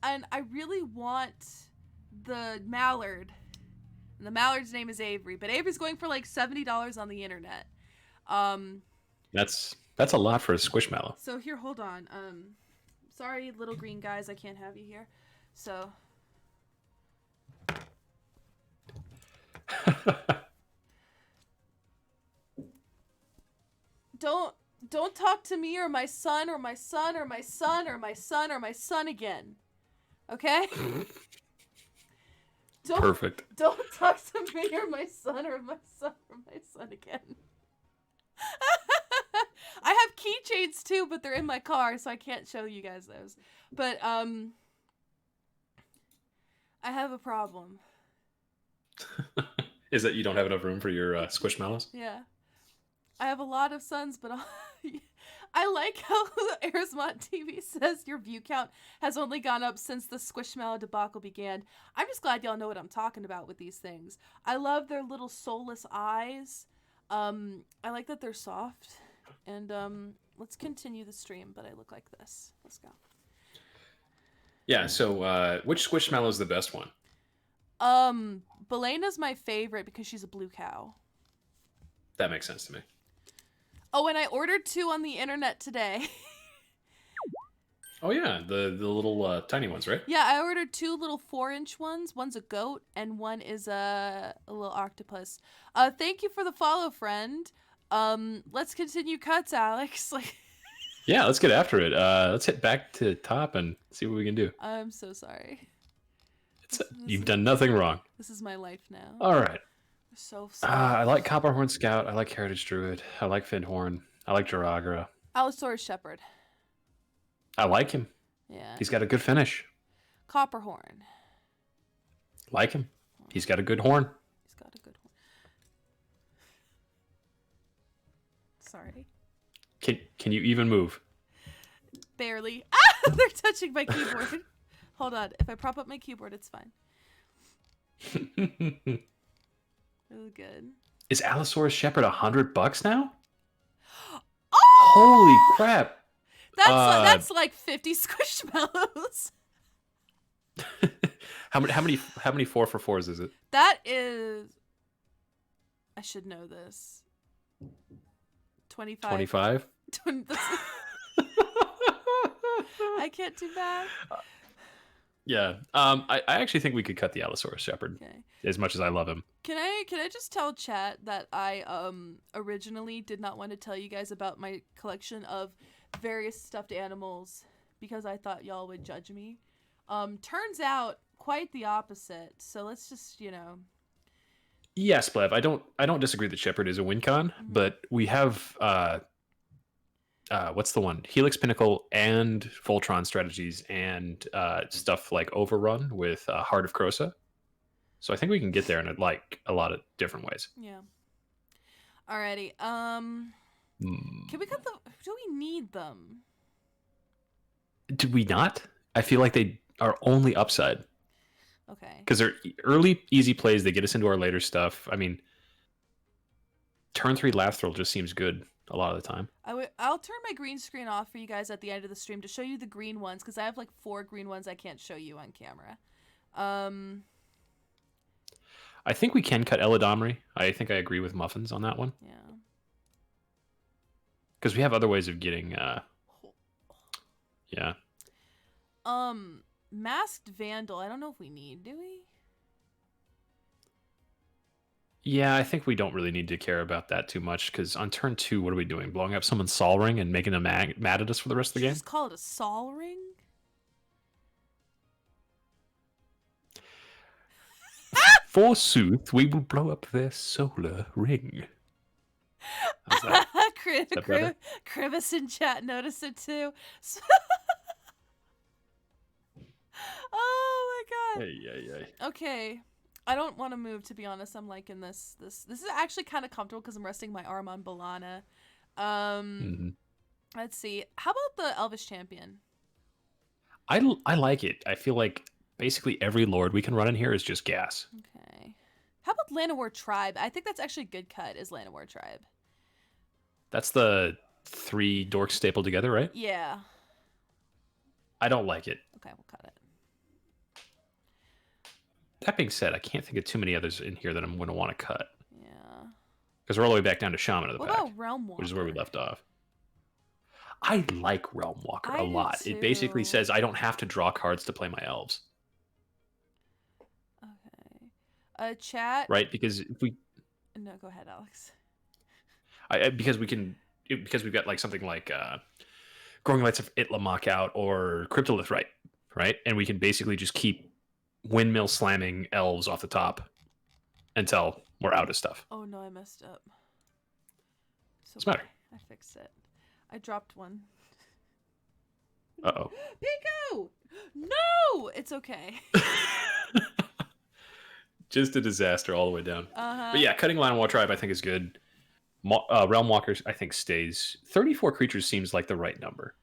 I really want the mallard. And the mallard's name is Avery, but Avery's going for like $70 on the internet. That's a lot for a squishmallow. So here, hold on. Sorry, little green guys, I can't have you here. So don't talk to me or my son or my son or my son or my son or my son again. Okay? Perfect. Don't talk to me or my son or my son or my son again. I have keychains too, but they're in my car, so I can't show you guys those. But I have a problem. Is that you don't have enough room for your squishmallows? Yeah. I have a lot of sons, but I like how Arizmont TV says your view count has only gone up since the Squishmallow debacle began. I'm just glad y'all know what I'm talking about with these things. I love their little soulless eyes. I like that they're soft. And let's continue the stream, but I look like this. Let's go. Yeah, so which Squishmallow is the best one? Belena's my favorite because she's a blue cow. That makes sense to me. Oh, and I ordered 2 on the internet today. Oh yeah, the little tiny ones, right? Yeah, I ordered 2 little 4-inch ones. One's a goat and one is a little octopus. Thank you for the follow, friend. Let's continue cuts, Alex. Yeah, let's get after it. Let's hit back to top and see what we can do. I'm so sorry. You've done nothing wrong. This is my life now. All right. So sorry. I like Copperhorn Scout. I like Heritage Druid. I like Findhorn. I like Jiragra. Allosaurus Shepherd. I like him. Yeah. He's got a good finish. Copperhorn. Like him. He's got a good horn. He's got a good horn. Sorry. Can you even move? Barely. Ah! They're touching my keyboard. Hold on. If I prop up my keyboard, it's fine. Really good. Is Allosaurus Shepherd $100 now? Oh! Holy crap! That's like 50 Squishmallows. How many 4x4s is it? That is. I should know this. 25. 25. I can't do that. Yeah. I actually think we could cut the Allosaurus Shepherd. Okay. As much as I love him. Can I just tell chat that I originally did not want to tell you guys about my collection of various stuffed animals because I thought y'all would judge me. Turns out quite the opposite. So let's just, Yes, Blev. I don't disagree that Shepherd is a win con, but we have what's the one? Helix Pinnacle and Voltron strategies and stuff like Overrun with Heart of Krosa. So I think we can get there in like a lot of different ways. Yeah. Alrighty. Can we cut the? Do we need them? Do we not? I feel like they are only upside. Okay. Because they're early, easy plays. They get us into our later stuff. I mean, turn 3 Lathril just seems good a lot of the time. I'll turn my green screen off for you guys at the end of the stream to show you the green ones, because I have like 4 green ones I can't show you on camera. I think we can cut Eladomri. I think I agree with Muffins on that one. Yeah. Because we have other ways of getting... yeah. Masked Vandal. I don't know if we need, do we? Yeah, I think we don't really need to care about that too much, because on turn 2, what are we doing? Blowing up someone's Sol Ring and making them mad at us for the rest of the game? Just call it a Sol Ring? Forsooth, we will blow up their solar ring. How's that? Is that better? Krivis in chat noticed it too. Oh my god. Hey. Okay. I don't want to move, to be honest. I'm liking this. This is actually kind of comfortable because I'm resting my arm on Balana. Let's see. How about the Elvish Champion? I like it. I feel like basically every lord we can run in here is just gas. Okay. How about Llanowar Tribe? I think that's actually a good cut, is Llanowar Tribe. That's the 3 dorks stapled together, right? Yeah. I don't like it. Okay, we'll cut it. That being said, I can't think of too many others in here that I'm going to want to cut. Yeah. Because we're all the way back down to Shaman of the What Pack. about Realm Walker? Which is where we left off. I like Realm Walker I a do lot. too. It basically says I don't have to draw cards to play my elves. Okay. Chat. Right? Because if we... No, go ahead, Alex. Because we've got like something like Growing Lights of Itlamok out or Cryptolith, right? And we can basically just keep windmill slamming elves off the top until we're out of stuff. Oh no, I messed up. What's the matter? I fixed it. I dropped one. Uh-oh. Pico! No! It's okay. Just a disaster all the way down. Uh-huh. But yeah, cutting Llanowar Tribe I think is good. Realm Walker I think stays. 34 creatures seems like the right number.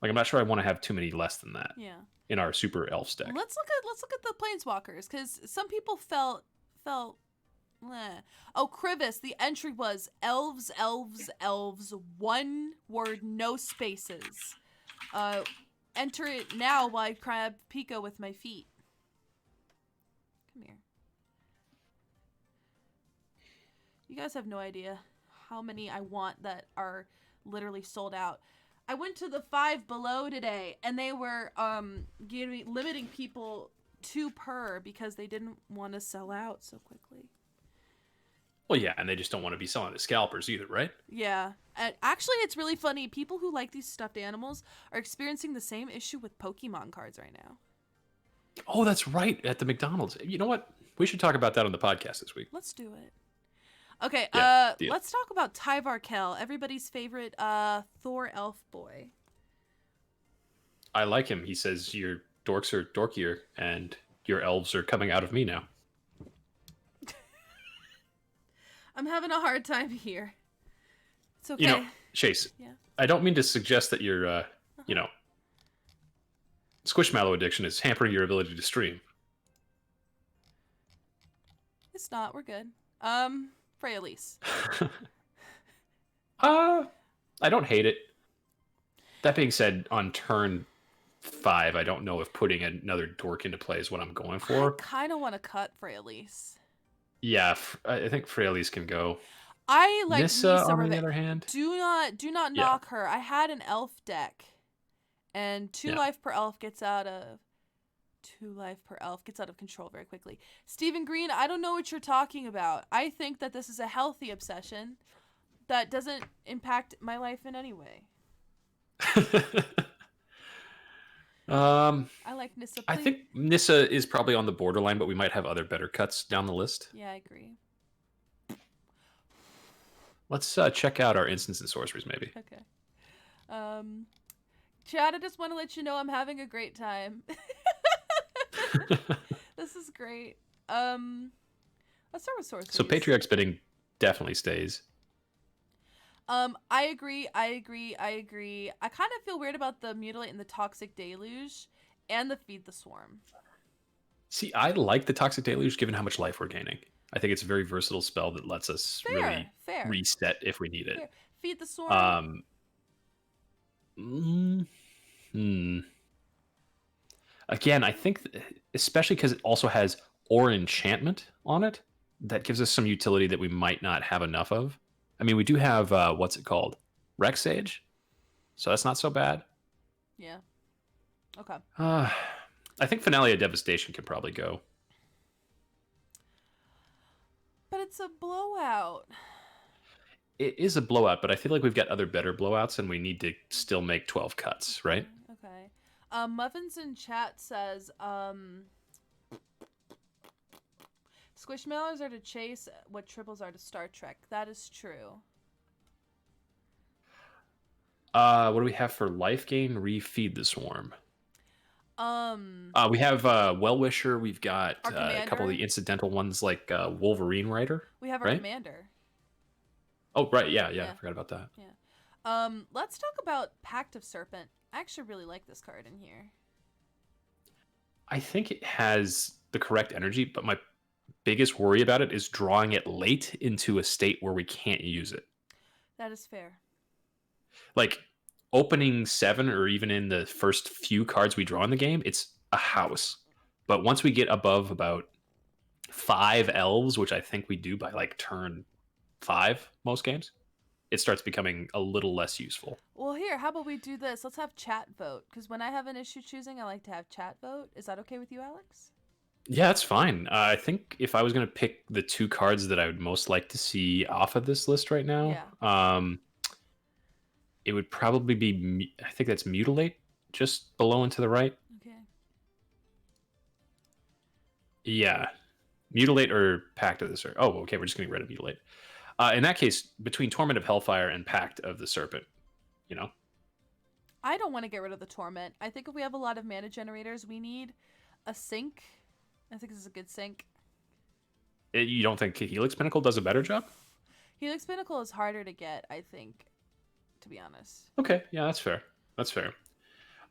Like I'm not sure I want to have too many less than that. Yeah. In our super elf deck. Let's look at the planeswalkers, because some people felt Oh, Krivis, the entry was elves, 1 word, no spaces. Enter it now while I grab Pico with my feet. Come here. You guys have no idea how many I want that are literally sold out. I went to the 5 Below today, and they were limiting people 2 per because they didn't want to sell out so quickly. Well, yeah, and they just don't want to be selling to scalpers either, right? Yeah. Actually, it's really funny. People who like these stuffed animals are experiencing the same issue with Pokemon cards right now. Oh, that's right, at the McDonald's. You know what? We should talk about that on the podcast this week. Let's do it. Okay, Yeah, deal. Let's talk about Tyvar Kell, everybody's favorite Thor elf boy. I like him. He says your dorks are dorkier and your elves are coming out of me now. I'm having a hard time here. It's okay. You know, Chase, Yeah. I don't mean to suggest that your, Squishmallow addiction is hampering your ability to stream. It's not. We're good. Freya-Elise. I don't hate it. That being said, on turn 5, I don't know if putting another dork into play is what I'm going for. I kind of want to cut Freya-Elise. Yeah, I think Freya-Elise can go. I like Nissa, on the other hand. Do not knock her. I had an elf deck, and 2 life per elf gets out of control very quickly. Stephen Green, I don't know what you're talking about. I think that this is a healthy obsession that doesn't impact my life in any way. I like Nissa. I think Nissa is probably on the borderline, but we might have other better cuts down the list. Yeah, I agree. Let's check out our instants and sorceries, maybe. Okay. Chad, I just want to let you know I'm having a great time. This is great. Let's start with sorceries. So Patriarch's Bidding definitely stays. I agree. I kind of feel weird about the Mutilate and the Toxic Deluge and the Feed the Swarm. See, I like the Toxic Deluge given how much life we're gaining. I think it's a very versatile spell that lets us really reset if we need it. Fair. Feed the Swarm. Again, I think, especially because it also has Enchantment on it, that gives us some utility that we might not have enough of. I mean, we do have, what's it called? Rex Sage? So that's not so bad. Yeah. Okay. I think Finale of Devastation can probably go. But it's a blowout. It is a blowout, but I feel like we've got other better blowouts and we need to still make 12 cuts, right? Okay. Muffins in chat says, Squishmallows are to chase what triples are to Star Trek. That is true. What do we have for life gain? Refeed the Swarm. We have Well-Wisher. We've got a couple of the incidental ones like Wolverine Rider. We have our commander. Oh, right. Yeah. I forgot about that. Yeah. Let's talk about Pact of Serpent. I actually really like this card in here. I think it has the correct energy, but my biggest worry about it is drawing it late into a state where we can't use it. That is fair. Like opening 7 or even in the first few cards we draw in the game, it's a house. But once we get above about 5 elves, which I think we do by like turn 5 most games, it starts becoming a little less useful. Well, here, how about we do this? Let's have chat vote. Because when I have an issue choosing, I like to have chat vote. Is that okay with you, Alex? Yeah, that's fine. I think if I was going to pick the 2 cards that I would most like to see off of this list right now, it would probably be, I think that's Mutilate, just below and to the right. Okay. Yeah. Mutilate or Pact of the Serpent. Oh, okay, we're just going to get rid of Mutilate. In that case, between Torment of Hellfire and Pact of the Serpent, you know? I don't want to get rid of the Torment. I think if we have a lot of mana generators, we need a sink. I think this is a good sink. You don't think Helix Pinnacle does a better job? Helix Pinnacle is harder to get, I think, to be honest. Okay, yeah, that's fair. That's fair.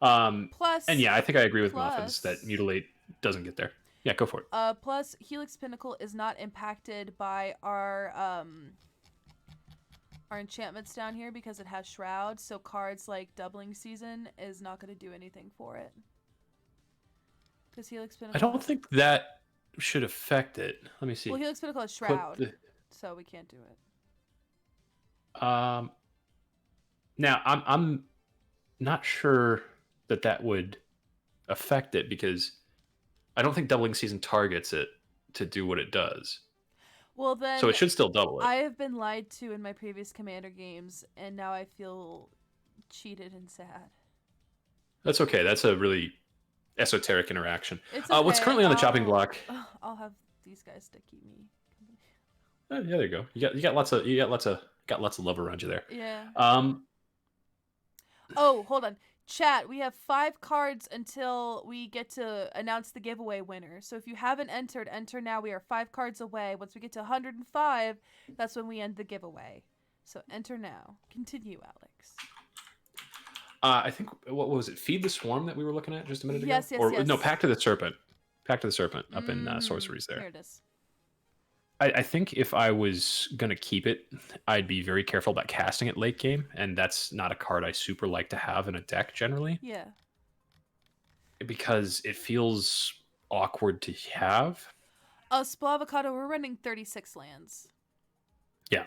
Plus, and yeah, I think I agree with Muffins that Mutilate doesn't get there. Yeah, go for it. Plus, Helix Pinnacle is not impacted by our enchantments down here because it has Shroud, so cards like Doubling Season is not going to do anything for it. Because Helix Pinnacle... I don't think that should affect it. Let me see. Well, Helix Pinnacle has Shroud, so we can't do it. Now, I'm not sure that would affect it because I don't think Doubling Season targets it to do what it does. Well, then... So it should still double it. I have been lied to in my previous Commander games, and now I feel cheated and sad. That's okay. That's a really esoteric interaction. It's okay. What's currently on the chopping block? I'll have these guys to keep me. Yeah, there you go. You got lots of love around you there. Yeah. Oh, hold on. Chat, we have 5 cards until we get to announce the giveaway winner. So if you haven't entered, enter now. We are 5 cards away. Once we get to 105, that's when we end the giveaway. So enter now. Continue, Alex. I think, what was it? Feed the Swarm that we were looking at just a minute ago? Yes. No, Pact of the Serpent. Pact of the Serpent up in Sorceries there. There it is. I think if I was going to keep it, I'd be very careful about casting it late game, and that's not a card I super like to have in a deck generally. Yeah. Because it feels awkward to have. Splavocado, we're running 36 lands. Yeah.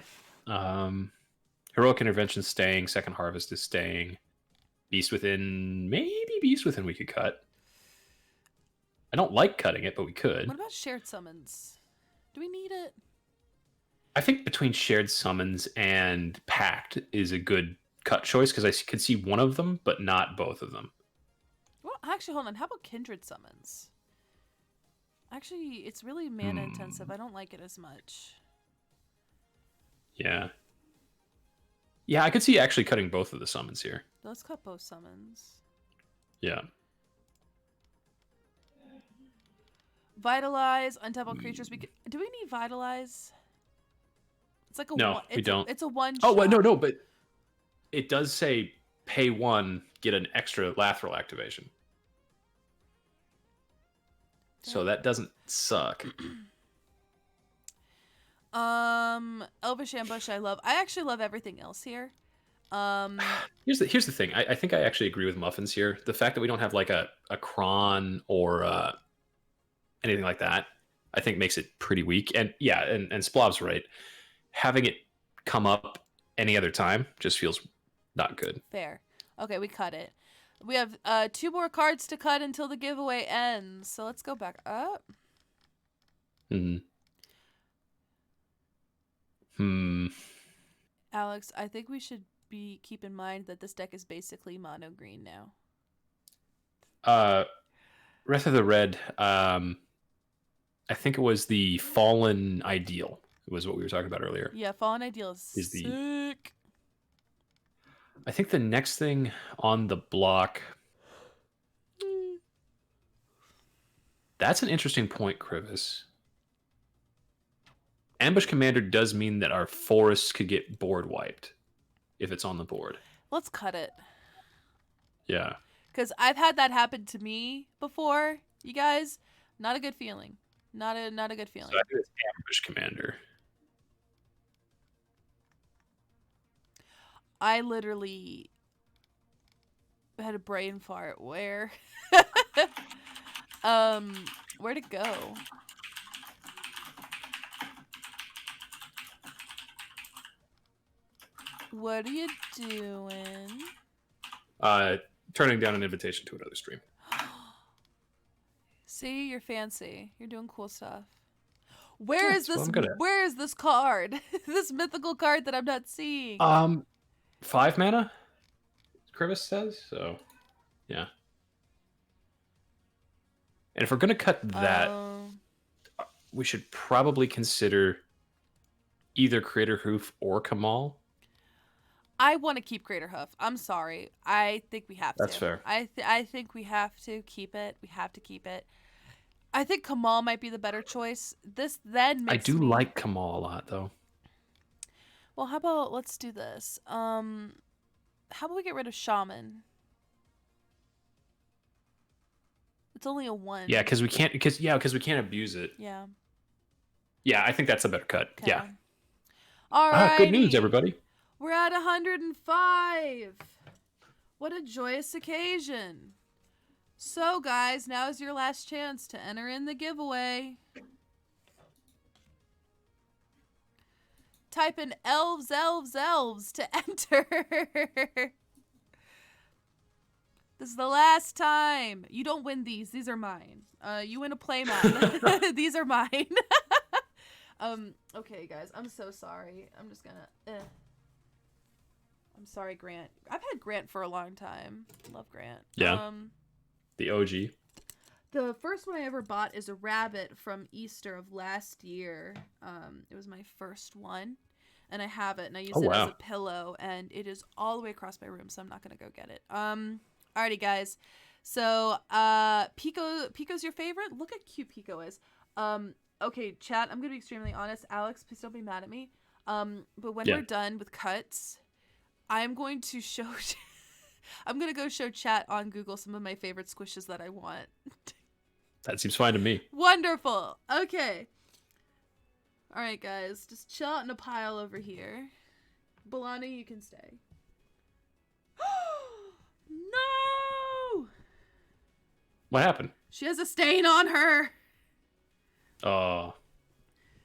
Heroic Intervention staying, Second Harvest is staying. Beast Within, maybe Beast Within we could cut. I don't like cutting it, but we could. What about Shared Summons? Do we need it? I think between Shared Summons and Pact is a good cut choice because I could see one of them, but not both of them. Well, Actually, hold on. How about Kindred Summons? Actually, it's really mana intensive. I don't like it as much. Yeah. Yeah, I could see actually cutting both of the summons here. Let's cut both summons. Yeah. Vitalize, untap creatures. Do we need Vitalize? It's like a no, we don't. It's a one. Oh, well, no, but it does say pay 1, get an extra Lathral activation. So that doesn't suck. Elvish Ambush. I actually love everything else here. Here's the thing. I think I actually agree with Muffins here. The fact that we don't have like a Kron or anything like that, I think makes it pretty weak. And yeah, and Splav's right. Having it come up any other time just feels not good. Fair. Okay, we cut it. We have 2 more cards to cut until the giveaway ends. So let's go back up. Alex, I think we should keep in mind that this deck is basically mono green now. Wrath of the Red, I think it was the Fallen Ideal. It was what we were talking about earlier. Yeah, Fallen Ideal is sick. I think the next thing on the block... That's an interesting point, Krivis. Ambush Commander does mean that our forests could get board wiped if it's on the board. Let's cut it. Yeah. Because I've had that happen to me before, you guys. Not a good feeling. Not a good feeling. So I think it's Ambush Commander. I literally had a brain fart. Where'd it go? What are you doing? Turning down an invitation to another stream. See, you're fancy. You're doing cool stuff. Where is this card? This mythical card that I'm not seeing. 5 mana, Krivis says. So, yeah. And if we're gonna cut that, we should probably consider either Crater Hoof or Kamal. I want to keep Crater Hoof. I'm sorry. I think we have to. That's fair. I think we have to keep it. We have to keep it. I think Kamal might be the better choice. This then makes me... like Kamal a lot, though. Well, how about let's do this. How about we get rid of Shaman? It's only a 1. Yeah, because we can't abuse it. Yeah. Yeah, I think that's a better cut. Okay. Yeah. All right. Good news, everybody. We're at 105. What a joyous occasion. So, guys, now is your last chance to enter in the giveaway. Type in elves, elves, elves to enter. This is the last time. You don't win these. These are mine. You win a playmat. These are mine. Okay, guys. I'm so sorry. I'm just gonna... I'm sorry, Grant. I've had Grant for a long time. Love Grant. Yeah. The OG. The first one I ever bought is a rabbit from Easter of last year. It was my first one, and I have it, and I use it as a pillow, and it is all the way across my room, so I'm not gonna go get it. Alrighty, guys. So, Pico's your favorite? Look how cute Pico is. Okay, chat, I'm gonna be extremely honest. Alex, please don't be mad at me. But when we're done with cuts, I'm going to show... I'm going to go show chat on Google some of my favorite squishes that I want. That seems fine to me. Wonderful. Okay. All right, guys. Just chill out in a pile over here. Balani, you can stay. No! What happened? She has a stain on her. Oh,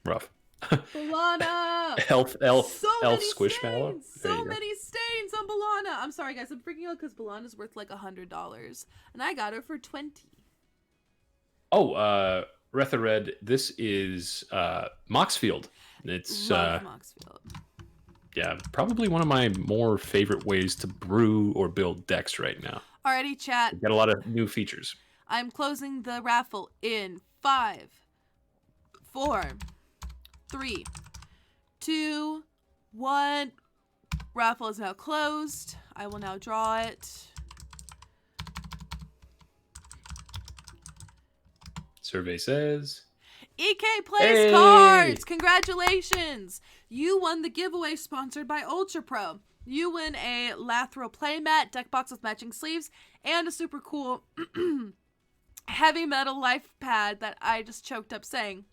rough. Balana! elf squishmallow. So many stains on Balana. I'm sorry, guys. I'm freaking out because Balana's worth like $100, and I got her for $20. Oh, Wrath of Red. This is Moxfield. It's Love Moxfield. Yeah, probably one of my more favorite ways to brew or build decks right now. Alrighty, chat. We got a lot of new features. I'm closing the raffle in 5, 4, 3, 2, 1. Raffle is now closed. I will now draw it. Survey says EK plays cards! Congratulations! You won the giveaway sponsored by Ultra Pro. You win a Lathral playmat, deck box with matching sleeves, and a super cool heavy metal life pad that I just choked up saying.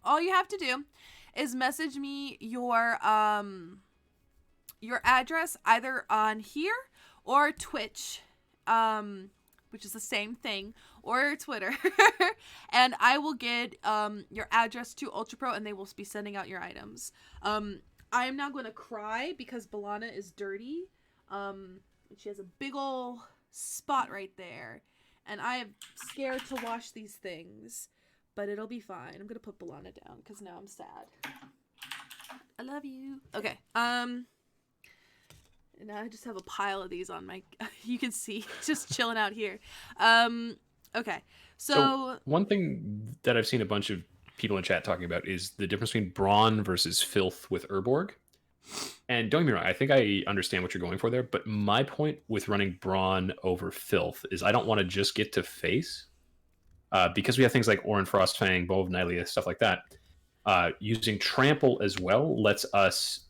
All you have to do is message me your address either on here or Twitch, which is the same thing, or Twitter, and I will get your address to Ultra Pro, and they will be sending out your items. I am now going to cry because Balana is dirty. She has a big ol' spot right there, and I am scared to wash these things, but it'll be fine. I'm going to put Balana down because now I'm sad. I love you. Okay. And now I just have a pile of these on my, you can see, just chilling out here. Okay. So one thing that I've seen a bunch of people in chat talking about is the difference between brawn versus filth with Urborg. And don't get me wrong, I think I understand what you're going for there, but my point with running brawn over filth is I don't want to just get to face, because we have things like Orin Frostfang, Bow of Nylea, stuff like that. Using trample as well lets us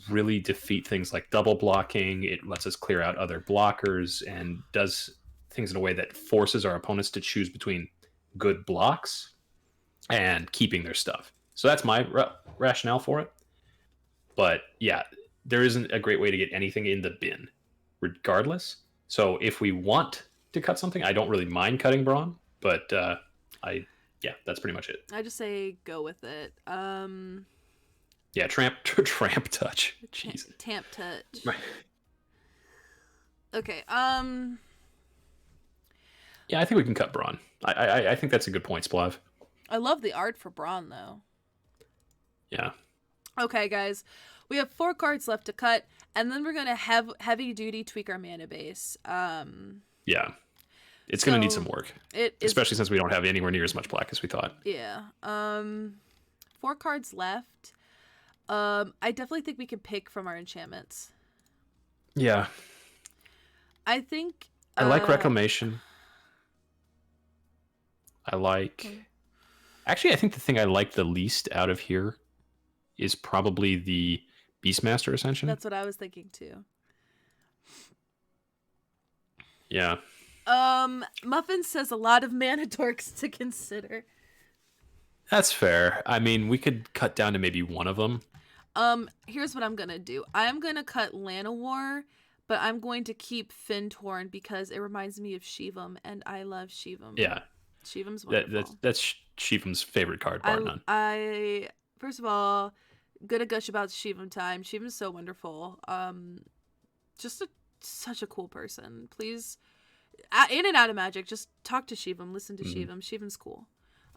really defeat things like double blocking. It lets us clear out other blockers and does things in a way that forces our opponents to choose between good blocks and keeping their stuff. So that's my rationale for it. But yeah, there isn't a great way to get anything in the bin regardless. So if we want to cut something, I don't really mind cutting brawn, but yeah, that's pretty much it. I just say go with it. Yeah, tramp touch. Jeez. Tamp touch. Right. Okay. Yeah, I think we can cut brawn. I think that's a good point, Splav. I love the art for brawn though. Yeah. Okay, guys. We have 4 cards left to cut, and then we're gonna have heavy duty tweak our mana base. Yeah. It's gonna need some work. Especially since we don't have anywhere near as much black as we thought. Yeah. 4 cards left. I definitely think we can pick from our enchantments. Yeah. I think I like Reclamation. I like... Okay. Actually, I think the thing I like the least out of here is probably the Beastmaster Ascension. That's what I was thinking too. Yeah. Muffin says a lot of mana dorks to consider. That's fair. I mean, we could cut down to maybe one of them. Here's what I'm gonna do. I'm gonna cut Llanowar, but I'm going to keep Fintorn because it reminds me of Shivam, and I love Shivam. Yeah. Shivam's wonderful. That's Shivam's favorite card, bar none. I first of all, gonna gush about Shivam time. Shivam's so wonderful. Just such a cool person. Please, in and out of Magic, just talk to Shivam. Listen to Shivam. Shivam's cool.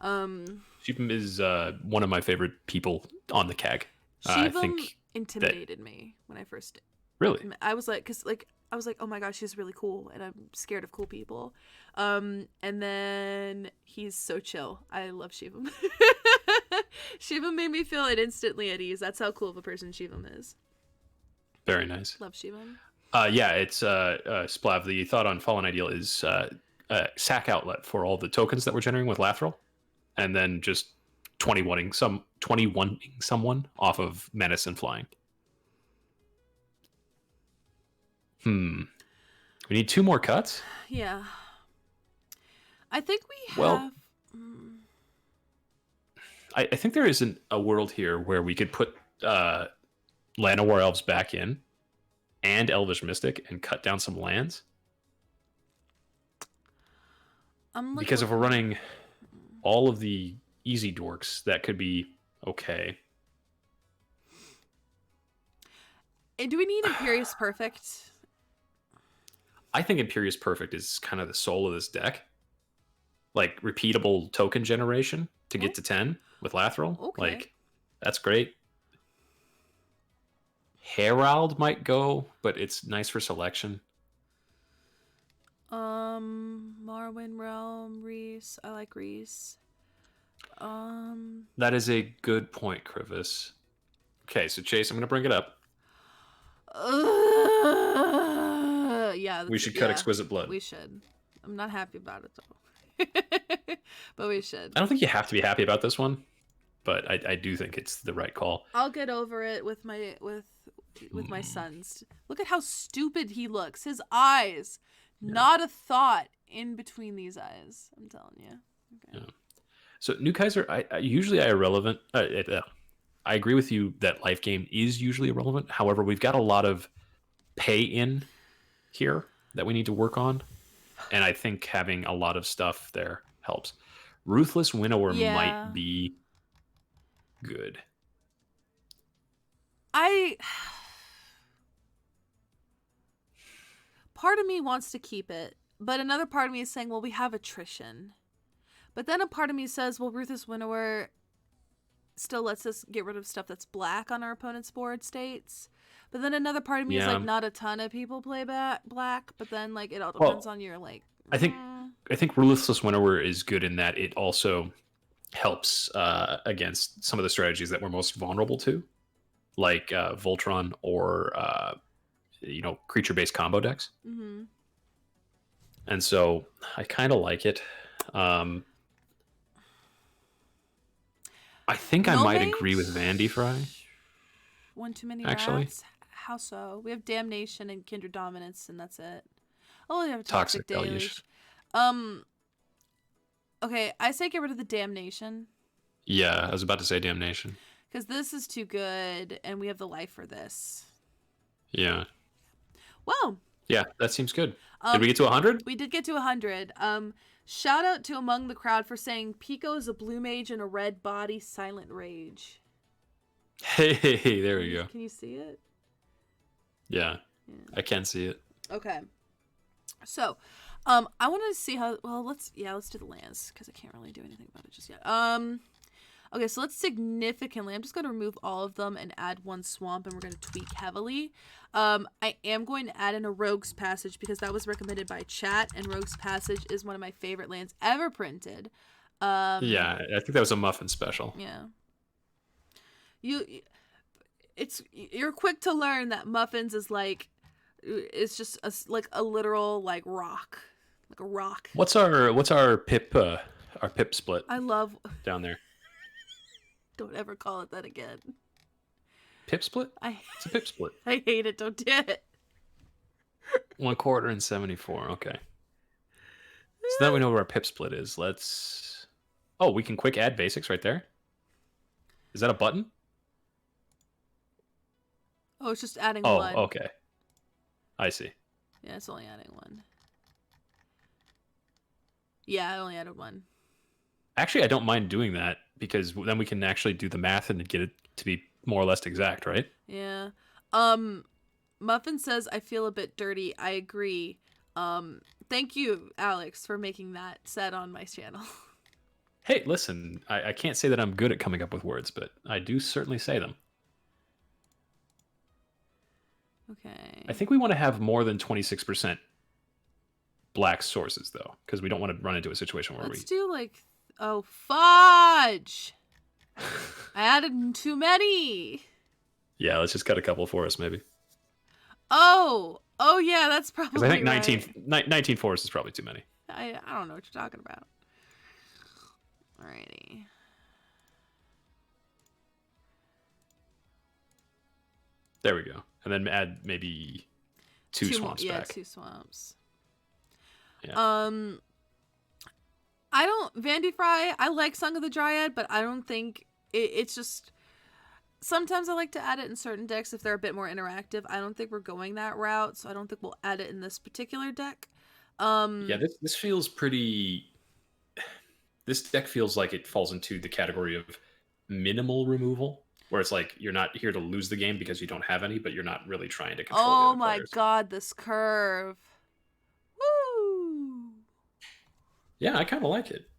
Shivam is one of my favorite people on the CAG. Shivam intimidated me when I first. Really? I was like, I was like, oh my gosh, she's really cool, and I'm scared of cool people. And then he's so chill. I love Shivam. Shivam made me feel it instantly at ease. That's how cool of a person Shivam is. Very nice. Love Shivam. Yeah, it's Splav. The thought on Fallen Ideal is sack outlet for all the tokens that we're generating with Lathril, and then just 21ing someone off of Menace and Flying. We need 2 more cuts? Yeah. I think we have... Well, I think there isn't a world here where we could put Llanowar Elves back in and Elvish Mystic and cut down some lands. Because if we're running all of the easy dorks, that could be okay. And do we need Imperious Perfect? I think Imperious Perfect is kind of the soul of this deck. Like, repeatable token generation to get to 10 with Lathril. Okay. Like, that's great. Herald might go, but it's nice for selection. Marwyn Realm, Reese. I like Reese. That is a good point, Krivis. Okay, so Chase, I'm gonna bring it up. Yeah, We should cut Exquisite Blood. we should. I'm not happy about it though. But we should. I don't think you have to be happy about this one, but I do think it's the right call. I'll get over it with my sons. Look at how stupid he looks. His eyes. Yeah. Not a thought in between these eyes. I'm telling you. Okay. Yeah. So New Kaiser, I usually irrelevant. I agree with you that life game is usually irrelevant. However, we've got a lot of pay in here that we need to work on, and I think having a lot of stuff there helps. Ruthless Winnower might be good. Part of me wants to keep it, but another part of me is saying, well, we have attrition. But then a part of me says, well, Ruthless Winnower still lets us get rid of stuff that's black on our opponent's board states. But then another part of me is like, not a ton of people play black, but then like it all depends on your like. I think Ruthless Winnower is good in that it also helps against some of the strategies that we're most vulnerable to, like Voltron or creature-based combo decks. Mm-hmm. And so I kind of like it. I think I might agree with Vandy Fry. One too many actually. Rats? How so? We have Damnation and Kindred Dominance, and that's it. Oh, we have Toxic Deluge. Okay, I say get rid of the Damnation. Yeah, I was about to say Damnation. Because this is too good, and we have the life for this. Yeah. Well. Yeah, that seems good. Did we get to 100? We did get to 100. Shout out to Among the Crowd for saying Pico is a blue mage and a red body Silent Rage. Hey, there we go. Can you see it? Yeah, I can see it. Okay. So, I wanted to see how. Well, let's do the lands because I can't really do anything about it just yet. Okay, so let's significantly. I'm just going to remove all of them and add one swamp, and we're going to tweak heavily. I am going to add in a Rogue's Passage because that was recommended by chat, and Rogue's Passage is one of my favorite lands ever printed. Yeah, I think that was a Muffin special. Yeah. You're quick to learn that Muffins is like, it's just a literal like rock, like a rock. What's our pip split? I love down there. Don't ever call it that again. Pip split? It's a pip split. I hate it. Don't do it. 1/4 and 74. Okay. So now we know where our pip split is. Oh, we can quick add basics right there. Is that a button? Oh, it's just adding one. Oh, okay. I see. Yeah, it's only adding one. Yeah, I only added one. Actually, I don't mind doing that because then we can actually do the math and get it to be more or less exact, right? Yeah. Muffin says, I feel a bit dirty. I agree. Thank you, Alex, for making that set on my channel. Hey, listen, I can't say that I'm good at coming up with words, but I do certainly say them. Okay. I think we want to have more than 26% black sources, though, because we don't want to run into a situation where Let's do like... Oh, fudge! I added too many! Yeah, let's just cut a couple for us, maybe. Oh yeah, that's probably because I think right. 19 forests is probably too many. I don't know what you're talking about. Alrighty. There we go. And then add maybe two swamps back. Yeah, 2 swamps. Yeah. Vandy Fry, I like Song of the Dryad, but I don't think it's just... Sometimes I like to add it in certain decks if they're a bit more interactive. I don't think we're going that route, so I don't think we'll add it in this particular deck. Yeah, this feels pretty... This deck feels like it falls into the category of minimal removal, where it's like you're not here to lose the game because you don't have any, but you're not really trying to control the other my players. God, this curve. Woo! Yeah, I kind of like it.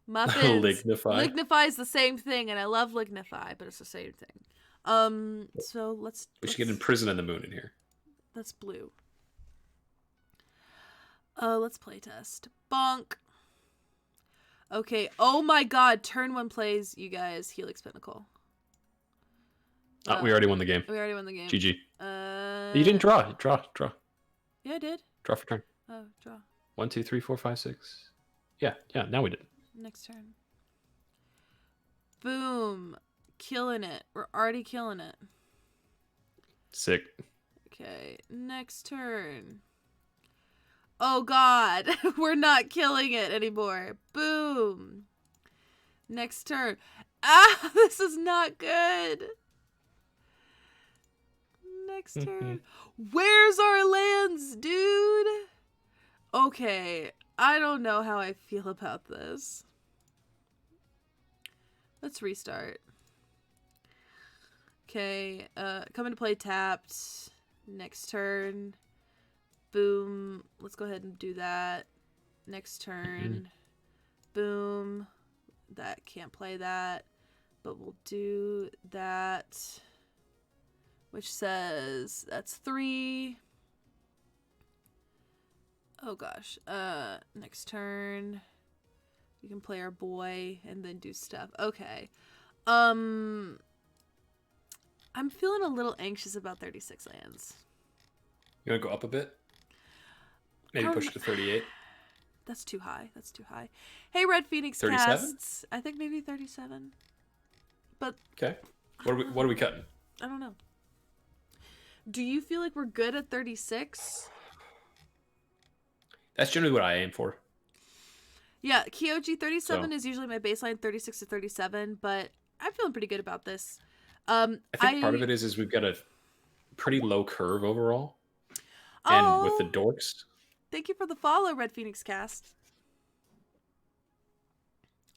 Muffins. Lignify. Lignify is the same thing, and I love Lignify, but it's the same thing. So let's... We should get Imprison in the Moon in here. That's blue. Let's play test. Bonk. Okay. Oh my god. Turn 1 plays, you guys. Helix Pinnacle. We already won the game. We already won the game. GG. You didn't draw. Draw. Yeah, I did. Draw for turn. Oh, draw. 1, 2, 3, 4, 5, 6. Yeah. Now we did. Next turn. Boom. Killing it. We're already killing it. Sick. Okay. Next turn. Oh god. We're not killing it anymore. Boom. Next turn. Ah, this is not good. Next turn. Where's our lands, dude? Okay. I don't know how I feel about this. Let's restart. Okay. Come into play tapped. Next turn. Boom. Let's go ahead and do that. Next turn. Boom. That can't play that. But we'll do that. Which says that's 3. Oh gosh. Next turn. We can play our boy and then do stuff. Okay. I'm feeling a little anxious about 36 lands. You want to go up a bit? Maybe push to 38. That's too high. That's too high. Hey, Red Phoenix 37? casts. I think maybe 37. But okay. What are we cutting? I don't know. Do you feel like we're good at 36? That's generally what I aim for. Yeah, Kyoji 37 is usually my baseline, 36 to 37, but I'm feeling pretty good about this. I think part of it is we've got a pretty low curve overall. And with the dorks. Thank you for the follow, Red Phoenix Cast.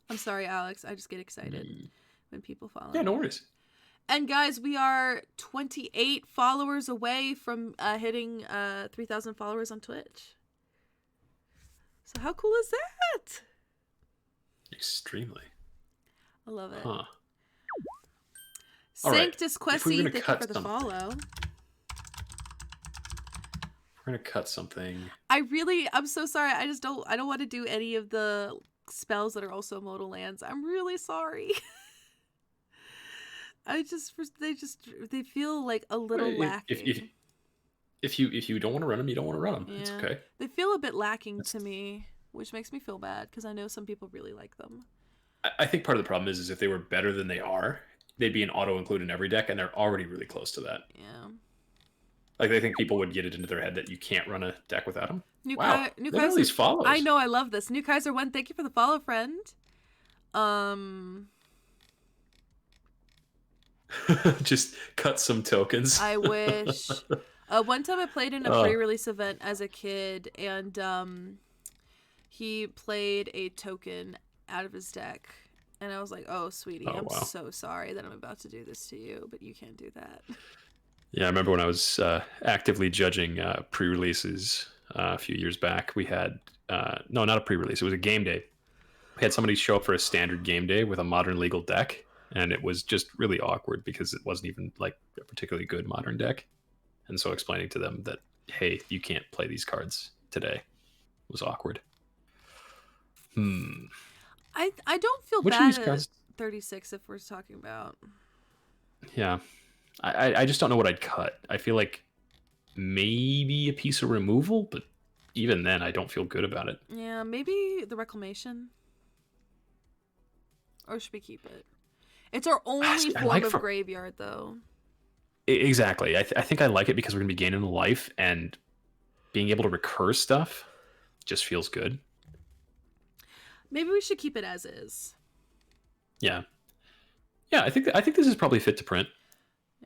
I'm sorry, Alex. I just get excited when people follow. Yeah, no worries. And guys, we are 28 followers away from hitting 3,000 followers on Twitch. So how cool is that? Extremely. I love it. Huh. Sanctus Questy, thank you for the follow. We're gonna cut something. I'm so sorry. I don't want to do any of the spells that are also modal lands. I'm really sorry. They feel like a little lacking. If you don't want to run them, you don't want to run them. Yeah. It's okay. They feel a bit lacking to me, which makes me feel bad because I know some people really like them. I think part of the problem is if they were better than they are, they'd be an auto include in every deck, and they're already really close to that. Yeah. Like, I think people would get it into their head that you can't run a deck without them. Look at all Kaiser, these follows. I know, I love this. New Kaiser 1, thank you for the follow, friend. Just cut some tokens. I wish. One time I played in a pre-release event as a kid, and he played a token out of his deck. And I was like, oh, sweetie, I'm so sorry that I'm about to do this to you, but you can't do that. Yeah, I remember when I was actively judging pre-releases a few years back. We had, no, not a pre-release. It was a game day. We had somebody show up for a standard game day with a modern legal deck, and it was just really awkward because it wasn't even like a particularly good modern deck. And so explaining to them that, hey, you can't play these cards today was awkward. I don't feel bad at 36 if we're talking about. Yeah. I just don't know what I'd cut. I feel like maybe a piece of removal, but even then I don't feel good about it. Yeah, maybe the Reclamation. Or should we keep it? It's our only form of graveyard, though. Exactly. I think I like it because we're going to be gaining life, and being able to recur stuff just feels good. Maybe we should keep it as is. Yeah. Yeah, I think this is probably fit to print.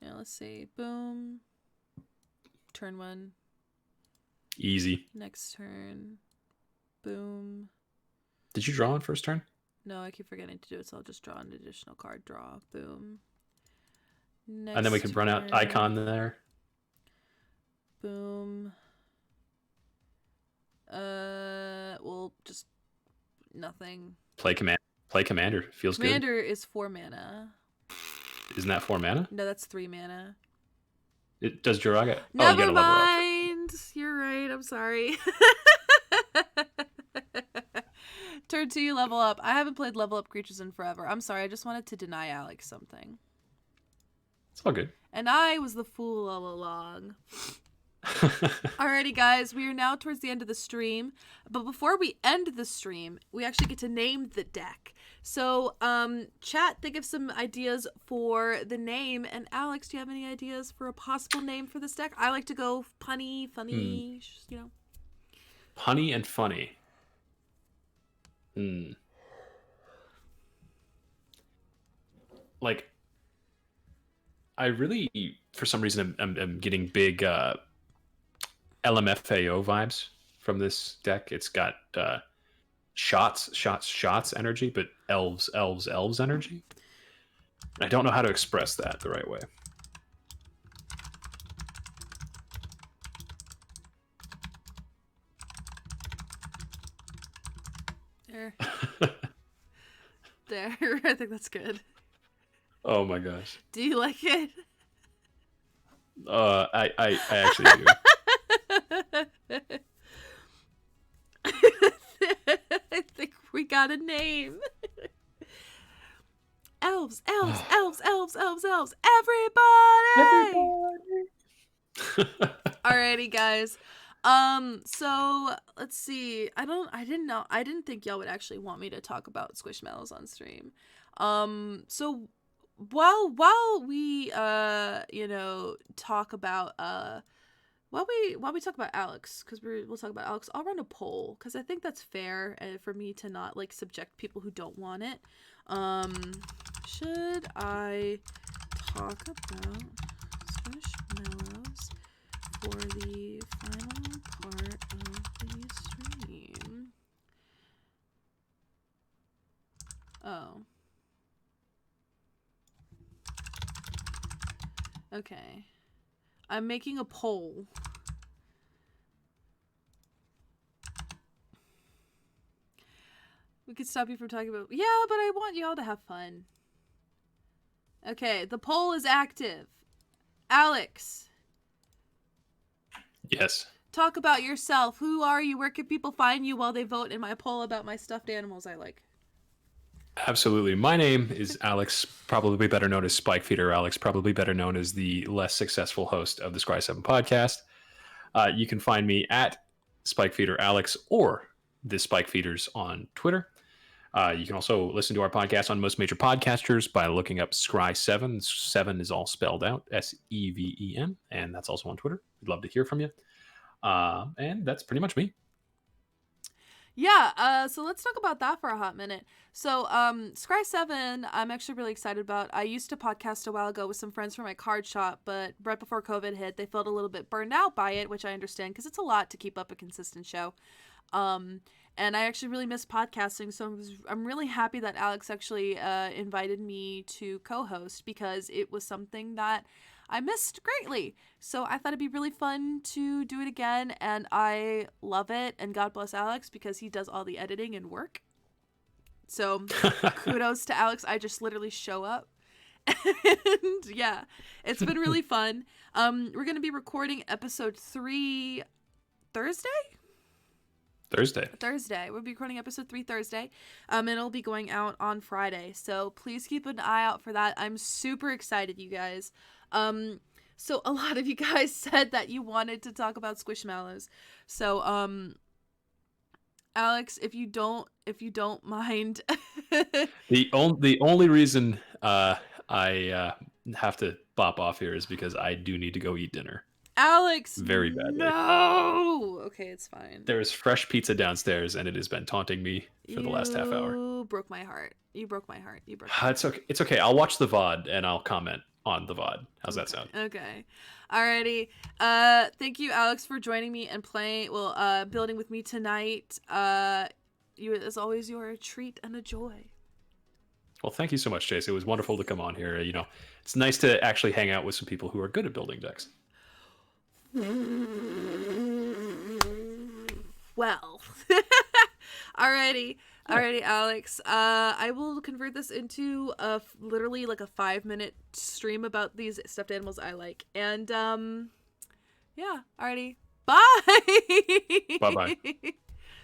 Yeah, let's see. Boom. Turn 1. Easy. Next turn. Boom. Did you draw on first turn? No, I keep forgetting to do it, so I'll just draw an additional card. Draw. Boom. Next and then we can run out icon there. Boom. Well, just nothing. Play commander. Feels good. Commander is 4 mana. Isn't that 4 mana? No, that's 3 mana. It does Jiraga. Never mind. You're right. I'm sorry. Turn 2, you level up. I haven't played level up creatures in forever. I'm sorry, I just wanted to deny Alex something. It's all good. And I was the fool all along. Alrighty, guys, we are now towards the end of the stream. But before we end the stream, we actually get to name the deck. So, chat, think of some ideas for the name. And Alex, do you have any ideas for a possible name for this deck? I like to go punny, funny, you know. Punny and funny. Like, I really, for some reason, I'm getting big LMFAO vibes from this deck. It's got shots energy, but elves energy. I don't know how to express that the right way. There. I think that's good. Oh my gosh. Do you like it? I actually do. I think we got a name. Elves. Everybody! Alrighty, guys. So let's see. I didn't think y'all would actually want me to talk about Squishmallows on stream. So while we talk about while we talk about Alex, because we'll talk about Alex, I'll run a poll because I think that's fair for me to not like subject people who don't want it. Should I talk about Squishmallows for the final part of the stream? Oh. Okay. I'm making a poll. We could stop you from talking about... Yeah, but I want y'all to have fun. Okay, the poll is active. Alex. Yes. Talk about yourself. Who are you? Where can people find you while they vote in my poll about my stuffed animals I like? Absolutely. My name is Alex, probably better known as Spike Feeder Alex, probably better known as the less successful host of the Scry 7 podcast. You can find me at Spike Feeder Alex or the Spike Feeders on Twitter. You can also listen to our podcast on most major podcasters by looking up Scry 7. 7 is all spelled out, SEVEN, and that's also on Twitter. We'd love to hear from you. And that's pretty much me. Yeah, so let's talk about that for a hot minute. So, Scry 7, I'm actually really excited about. I used to podcast a while ago with some friends from my card shop, but right before COVID hit, they felt a little bit burned out by it, which I understand because it's a lot to keep up a consistent show. And I actually really miss podcasting, so I'm really happy that Alex actually invited me to co-host because it was something that I missed greatly. So I thought it'd be really fun to do it again, and I love it, and God bless Alex because he does all the editing and work. So kudos to Alex. I just literally show up. And yeah, it's been really fun. We're going to be recording episode 3 Thursday. We'll be recording episode 3 Thursday. And it'll be going out on Friday. So please keep an eye out for that. I'm super excited, you guys. So a lot of you guys said that you wanted to talk about Squishmallows. So, Alex, if you don't mind. The only reason I have to bop off here is because I do need to go eat dinner. Alex, very badly. No. Okay, it's fine. There is fresh pizza downstairs, and it has been taunting me for the last half hour. You broke my heart. It's okay. It's okay. I'll watch the VOD and I'll comment on the VOD. How's that sound? Okay. Alrighty. Thank you, Alex, for joining me and building with me tonight. You, as always, you are a treat and a joy. Well, thank you so much, Chase. It was wonderful to come on here. You know, it's nice to actually hang out with some people who are good at building decks. Well. Alrighty, Alex. I will convert this into literally like a 5-minute stream about these stuffed animals I like. And yeah, alrighty. Bye. Bye-bye.